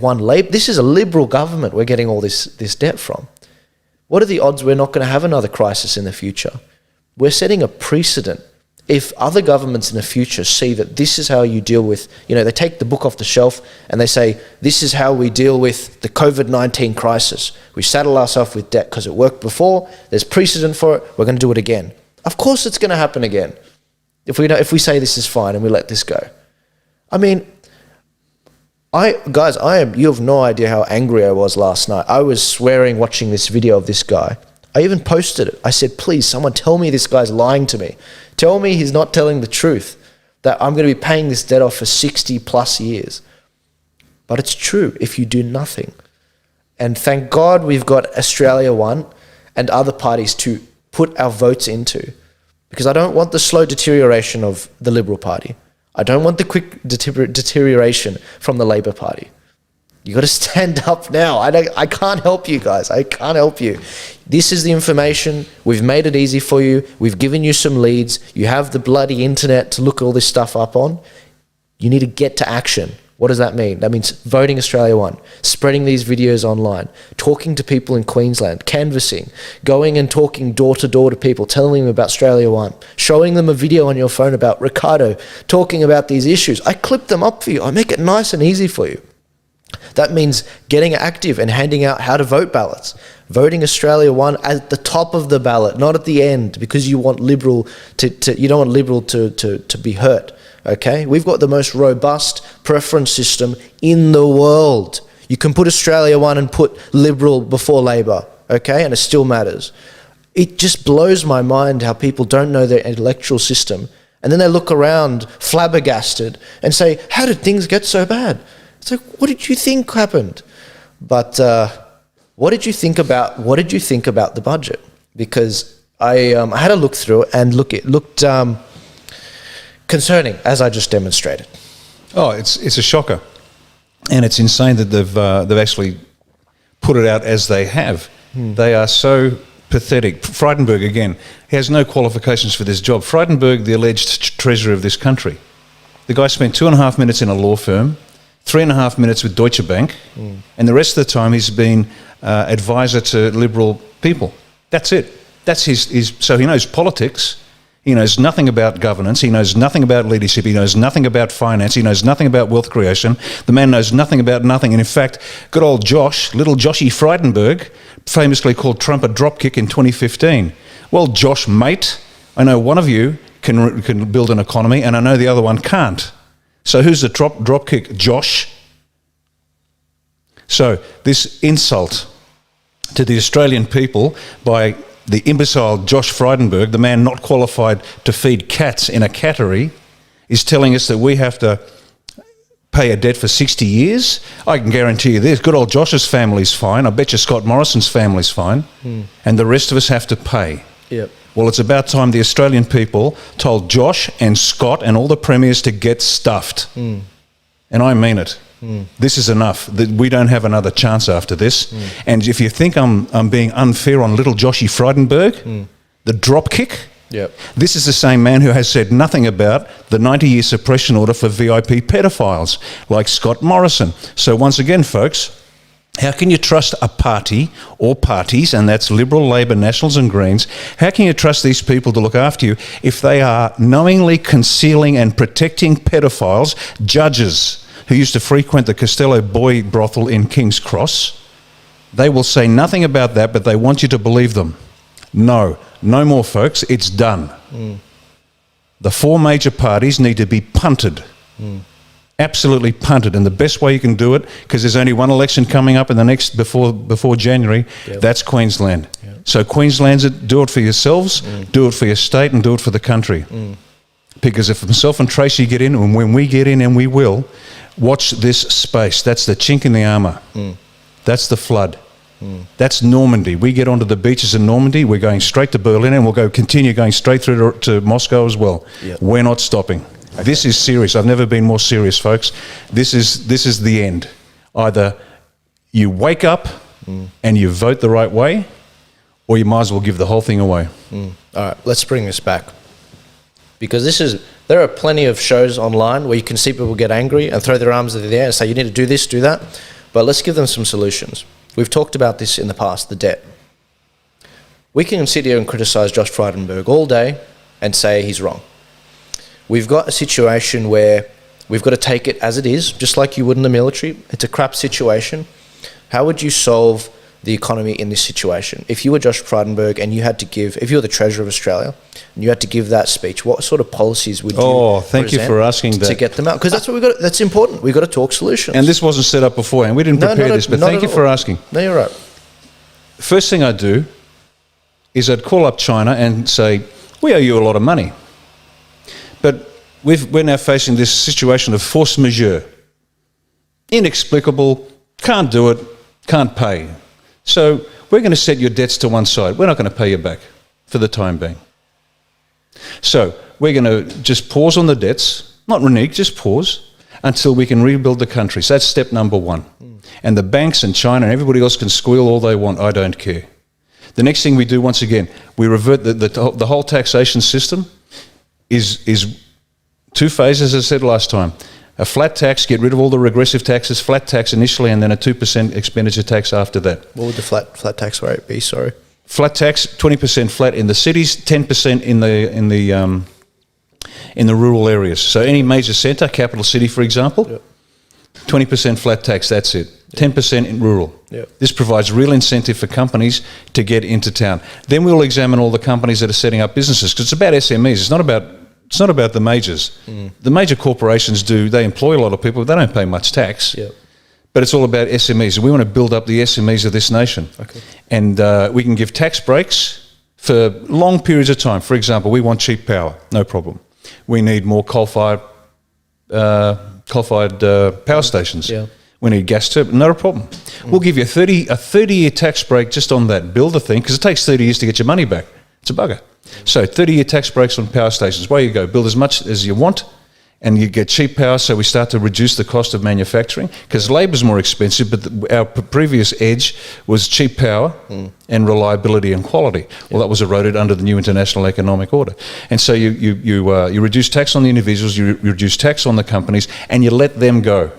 this is a liberal government we're getting all this debt from. What are the odds we're not going to have another crisis in the future? We're setting a precedent. If other governments in the future see that this is how you deal with, they take the book off the shelf and they say, this is how we deal with the COVID-19 crisis. We saddle ourselves with debt because it worked before. There's precedent for it. We're going to do it again. Of course it's going to happen again. If we say this is fine and we let this go. You have no idea how angry I was last night. I was swearing watching this video of this guy. I even posted it. I said, please, someone tell me this guy's lying to me. Tell me he's not telling the truth, that I'm going to be paying this debt off for 60 plus years. But it's true if you do nothing. And thank God we've got Australia One and other parties to put our votes into. Because I don't want the slow deterioration of the Liberal Party. I don't want the quick deterioration from the Labor Party. You got to stand up now. I can't help you guys. I can't help you. This is the information. We've made it easy for you. We've given you some leads. You have the bloody internet to look all this stuff up on. You need to get to action. What does that mean? That means voting Australia One, spreading these videos online, talking to people in Queensland, canvassing, going and talking door to door to people, telling them about Australia One, showing them a video on your phone about Riccardo, talking about these issues. I clip them up for you. I make it nice and easy for you. That means getting active and handing out how to vote ballots. Voting Australia One at the top of the ballot, not at the end, because you want Liberal you don't want Liberal to be hurt. Okay? We've got the most robust preference system in the world. You can put Australia One and put Liberal before Labor, okay? And it still matters. It just blows my mind how people don't know their electoral system. And then they look around flabbergasted and say, how did things get so bad? It's like, what did you think happened? But what did you think about the budget? Because I had a look through it and it looked concerning, as I just demonstrated. Oh, it's a shocker, and it's insane that they've actually put it out as they have. They are so pathetic. Frydenberg, again, he has no qualifications for this job. Frydenberg, the alleged treasurer of this country, the guy spent 2.5 minutes in a law firm, 3.5 minutes with Deutsche Bank, and the rest of the time he's been advisor to Liberal people. That's it. That's his. So he knows politics. He knows nothing about governance. He knows nothing about leadership. He knows nothing about finance. He knows nothing about wealth creation. The man knows nothing about nothing. And in fact, good old Josh, little Joshy Frydenberg, famously called Trump a dropkick in 2015. Well, Josh, mate, I know one of you can build an economy, and I know the other one can't. So who's the dropkick? Josh. So this insult to the Australian people by the imbecile Josh Frydenberg, the man not qualified to feed cats in a cattery, is telling us that we have to pay a debt for 60 years. I can guarantee you this, good old Josh's family's fine. I bet you Scott Morrison's family's fine. And the rest of us have to pay. Yep. Well, it's about time the Australian people told Josh and Scott and all the premiers to get stuffed. And I mean it. This is enough. We don't have another chance after this. And if you think I'm being unfair on little Joshy Frydenberg, the dropkick, this is the same man who has said nothing about the 90-year suppression order for VIP pedophiles like Scott Morrison. So once again, folks, How can you trust a party or parties, and that's Liberal, Labor, Nationals and Greens, how can you trust these people to look after you if they are knowingly concealing and protecting pedophiles, judges who used to frequent the Costello boy brothel in King's Cross? They will say nothing about that, but they want you to believe them. No more, folks. It's done. The four major parties need to be punted. Absolutely punted, and the best way you can do it, because there's only one election coming up in the next before January, that's Queensland. So Queenslanders, do it for yourselves, do it for your state, and do it for the country. Because if myself and Tracy get in, and when we get in, and we will, watch this space. That's the chink in the armour. That's the flood. That's Normandy. We get onto the beaches in Normandy, we're going straight to Berlin, and we'll continue going straight through to Moscow as well. We're not stopping. Okay. This is serious. I've never been more serious, folks. This is the end. Either you wake up and you vote the right way, or you might as well give the whole thing away. All right, let's bring this back. Because there are plenty of shows online where you can see people get angry and throw their arms in the air and say, you need to do this, do that. But let's give them some solutions. We've talked about this in the past, the debt. We can sit here and criticise Josh Frydenberg all day and say he's wrong. We've got a situation where we've got to take it as it is, just like you would in the military. It's a crap situation. How would you solve the economy in this situation? If you were Josh Frydenberg and you had to give, if you were the Treasurer of Australia and you had to give that speech, what sort of policies would you thank you for asking that. To get them out? Because that's what we've got. That's important. We've got to talk solutions. And this wasn't set up beforehand. We didn't prepare this, but thank you for asking. No, you're right. First thing I'd do is I'd call up China and say, we owe you a lot of money. But we're now facing this situation of force majeure. Inexplicable, can't do it, can't pay. So we're going to set your debts to one side. We're not going to pay you back for the time being. So we're going to just pause on the debts, not renege, just pause until we can rebuild the country. So that's step number one. And the banks and China and everybody else can squeal all they want. I don't care. The next thing we do, once again, we revert the whole taxation system is two phases, as I said last time. A flat tax, get rid of all the regressive taxes, flat tax initially, and then a 2% expenditure tax after that. What would the flat tax rate be, sorry? Flat tax, 20% flat in the cities, 10% in the rural areas. So any major centre, capital city for example, 20% flat tax, that's it. 10% in rural. This provides real incentive for companies to get into town. Then we'll examine all the companies that are setting up businesses, because it's about SMEs. It's not about the majors. The major corporations they employ a lot of people, but they don't pay much tax. But it's all about SMEs. We want to build up the SMEs of this nation. And we can give tax breaks for long periods of time. For example, we want cheap power, no problem. We need more coal-fired power stations. We need gas turbines, not a problem. We'll give you a 30-year tax break just on that. Build the thing, because it takes 30 years to get your money back. It's a bugger. So 30-year tax breaks on power stations. Where you go, build as much as you want, and you get cheap power, so we start to reduce the cost of manufacturing, because labour's more expensive, but our previous edge was cheap power and reliability and quality. Well, that was eroded under the new international economic order. And so you reduce tax on the individuals, you reduce tax on the companies, and you let them go.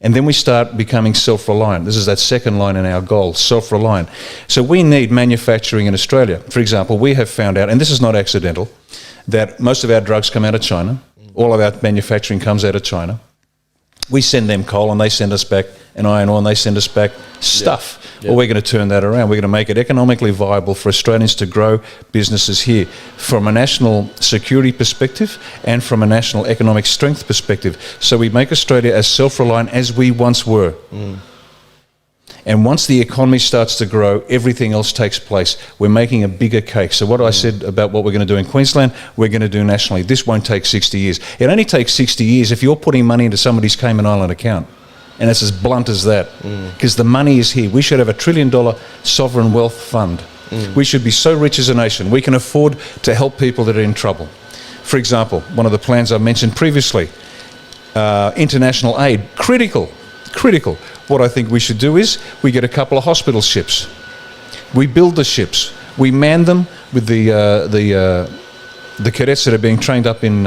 And then we start becoming self-reliant. This is that second line in our goal, self-reliant. So we need manufacturing in Australia. For example, we have found out, and this is not accidental, that most of our drugs come out of China. All of our manufacturing comes out of China. We send them coal and they send us back an iron ore and they send us back stuff. Well, we're going to turn that around. We're going to make it economically viable for Australians to grow businesses here from a national security perspective and from a national economic strength perspective. So we make Australia as self-reliant as we once were. And once the economy starts to grow, everything else takes place. We're making a bigger cake. So what I said about what we're going to do in Queensland, we're going to do nationally. This won't take 60 years. It only takes 60 years if you're putting money into somebody's Cayman Island account. And it's as blunt as that. Because the money is here. We should have $1 trillion sovereign wealth fund. We should be so rich as a nation. We can afford to help people that are in trouble. For example, one of the plans I mentioned previously, international aid, critical. What I think we should do is we get a couple of hospital ships. We build the ships. We man them with the cadets that are being trained up in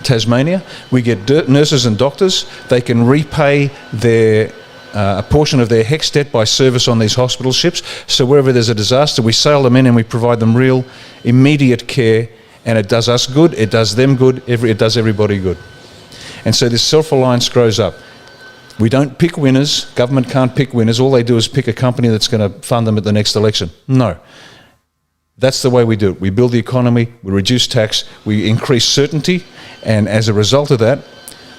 Tasmania. We get nurses and doctors. They can repay their a portion of their HEX debt by service on these hospital ships. So wherever there's a disaster, we sail them in and we provide them real, immediate care, and it does us good, it does them good, it does everybody good. And so this self-reliance grows up. We don't pick winners. Government can't pick winners. All they do is pick a company that's going to fund them at the next election. No. That's the way we do it. We build the economy, we reduce tax, we increase certainty, and as a result of that,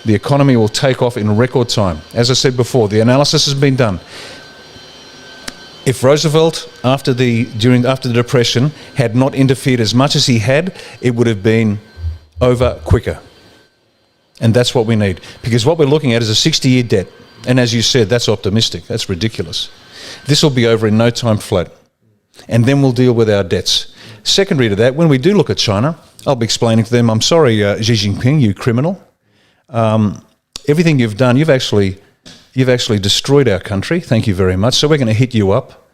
the economy will take off in record time. As I said before, the analysis has been done. If Roosevelt, after the Depression, had not interfered as much as he had, it would have been over quicker. And that's what we need. Because what we're looking at is a 60-year debt. And as you said, that's optimistic. That's ridiculous. This will be over in no time flat. And then we'll deal with our debts. Secondary to that, when we do look at China, I'll be explaining to them, I'm sorry, Xi Jinping, you criminal. Everything you've done, you've actually destroyed our country. Thank you very much. So we're going to hit you up,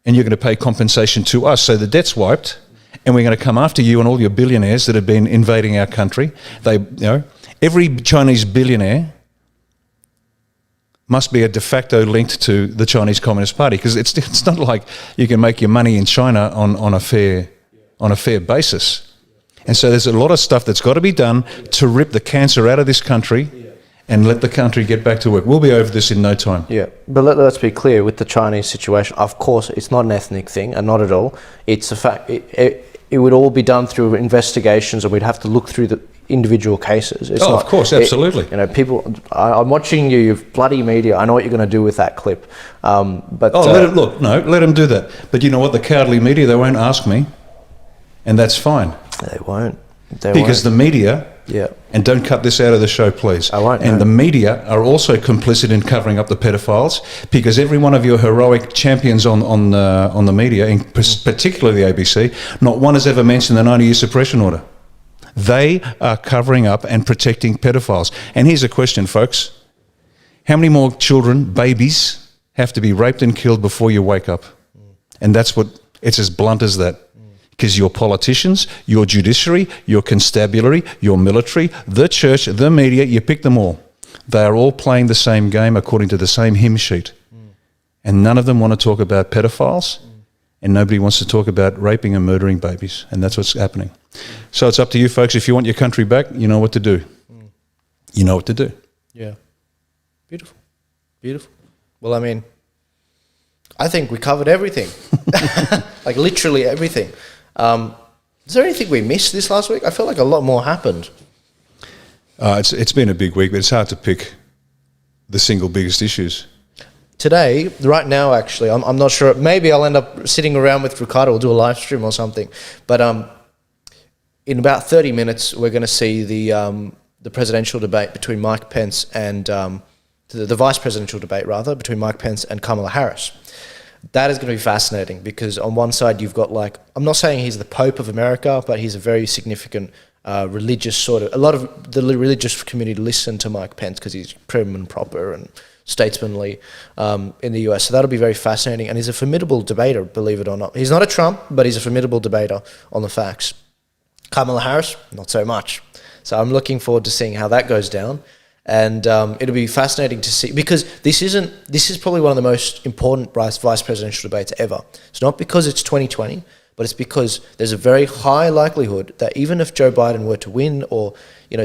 and you're going to pay compensation to us. So the debt's wiped, and we're going to come after you and all your billionaires that have been invading our country. Every Chinese billionaire must be a de facto linked to the Chinese Communist Party, because it's not like you can make your money in China on a fair basis. And so there's a lot of stuff that's got to be done to rip the cancer out of this country and let the country get back to work. We'll be over this in no time. Yeah, but let's be clear, with the Chinese situation, of course, it's not an ethnic thing, and not at all. It's a fact. It would all be done through investigations, and we'd have to look through the individual cases. Of course, absolutely. People. I'm watching you bloody media. I know what you're going to do with that clip. But let them do that. But you know what? The cowardly media, they won't ask me, and that's fine. They won't. Because the media. Yeah. And don't cut this out of the show, please. I won't. And the media are also complicit in covering up the pedophiles, because every one of your heroic champions on the media, in particularly the ABC, not one has ever mentioned the 90-year suppression order. They are covering up and protecting pedophiles. And here's a question, folks. How many more children, babies, have to be raped and killed before you wake up? And it's as blunt as that. Because your politicians, your judiciary, your constabulary, your military, the church, the media, you pick them all. They are all playing the same game according to the same hymn sheet. And none of them want to talk about pedophiles, and nobody wants to talk about raping and murdering babies. And that's what's happening. So it's up to you, folks. If you want your country back, you know what to do. You know what to do. Yeah. Beautiful. Beautiful. Well, I mean, I think we covered everything. Like literally everything. Is there anything we missed this last week? I feel like a lot more happened. It's been a big week, but it's hard to pick the single biggest issues. Today, right now, actually, I'm not sure. Maybe I'll end up sitting around with Riccardo. We'll do a live stream or something. But in about 30 minutes, we're going to see the presidential debate between Mike Pence and the vice presidential debate, rather, between Mike Pence and Kamala Harris. That is going to be fascinating, because on one side you've got, like, I'm not saying he's the Pope of America, but he's a very significant religious sort of, a lot of the religious community listen to Mike Pence because he's prim and proper and statesmanly in the US. So that'll be very fascinating. And he's a formidable debater, believe it or not. He's not a Trump, but he's a formidable debater on the facts. Kamala Harris, not so much. So I'm looking forward to seeing how that goes down. And it'll be fascinating to see, because this is probably one of the most important vice presidential debates ever. It's not because it's 2020, but it's because there's a very high likelihood that even if Joe Biden were to win, or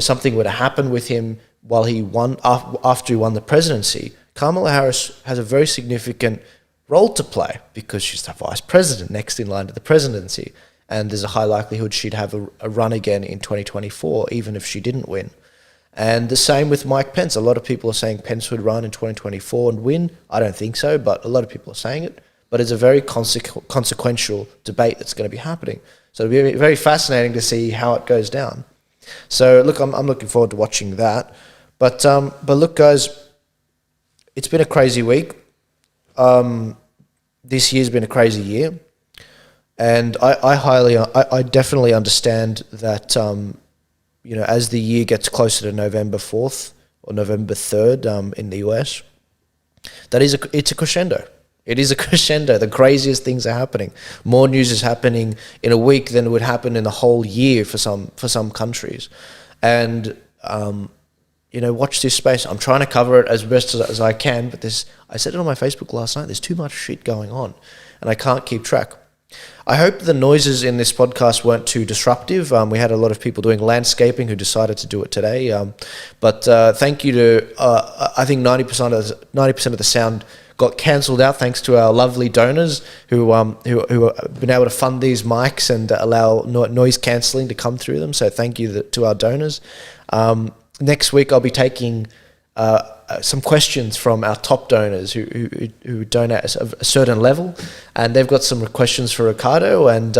something were to happen with him while he won, after he won the presidency, Kamala Harris has a very significant role to play, because she's the vice president next in line to the presidency, and there's a high likelihood she'd have a run again in 2024, even if she didn't win. And the same with Mike Pence. A lot of people are saying Pence would run in 2024 and win. I don't think so, but a lot of people are saying it. But it's a very consequential debate that's going to be happening. So it'll be very fascinating to see how it goes down. So look, I'm looking forward to watching that. But look, guys, it's been a crazy week. This year's been a crazy year, and I definitely understand that. As the year gets closer to November 4th or November 3rd in the US, it's a crescendo. It is a crescendo. The craziest things are happening. More news is happening in a week than would happen in a whole year for some countries. And watch this space. I'm trying to cover it as best as I can, but I said it on my Facebook last night, there's too much shit going on, and I can't keep track. I hope the noises in this podcast weren't too disruptive. We had a lot of people doing landscaping who decided to do it today. But thank you to, I think 90% of the sound got cancelled out thanks to our lovely donors who have been able to fund these mics and allow noise cancelling to come through them. So thank you to our donors. Next week I'll be taking some questions from our top donors who donate a certain level, and they've got some questions for Riccardo, and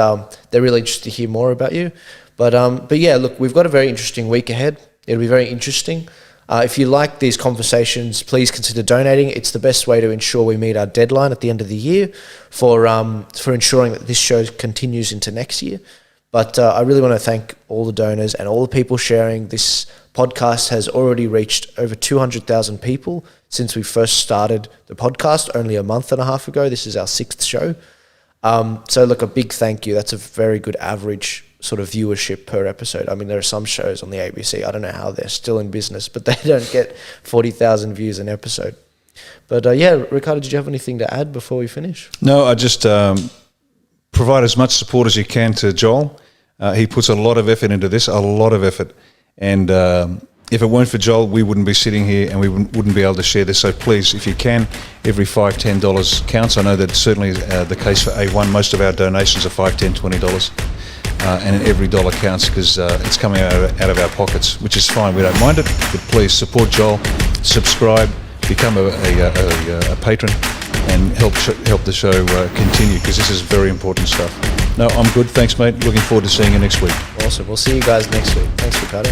they're really interested to hear more about you. But yeah, look, we've got a very interesting week ahead. It'll be very interesting. If you like these conversations, please consider donating. It's the best way to ensure we meet our deadline at the end of the year for ensuring that this show continues into next year. But I really want to thank all the donors and all the people sharing. This podcast has already reached over 200,000 people since we first started the podcast only a month and a half ago. This is our 6th show. So look, a big thank you. That's a very good average sort of viewership per episode. I mean, there are some shows on the ABC, I don't know how they're still in business, but they don't get 40,000 views an episode. But yeah, Riccardo, did you have anything to add before we finish? No, I just provide as much support as you can to Joel. He puts a lot of effort into this, a lot of effort. And if it weren't for Joel, we wouldn't be sitting here and we wouldn't be able to share this. So please, if you can, every $5, $10 counts. I know that's certainly the case for A1. Most of our donations are $5, $10, $20. And every dollar counts because it's coming out of our pockets, which is fine. We don't mind it. But please support Joel, subscribe, become a patron, and help the show continue, because this is very important stuff. No, I'm good. Thanks, mate. Looking forward to seeing you next week. Awesome. We'll see you guys next week. Thanks, Riccardo.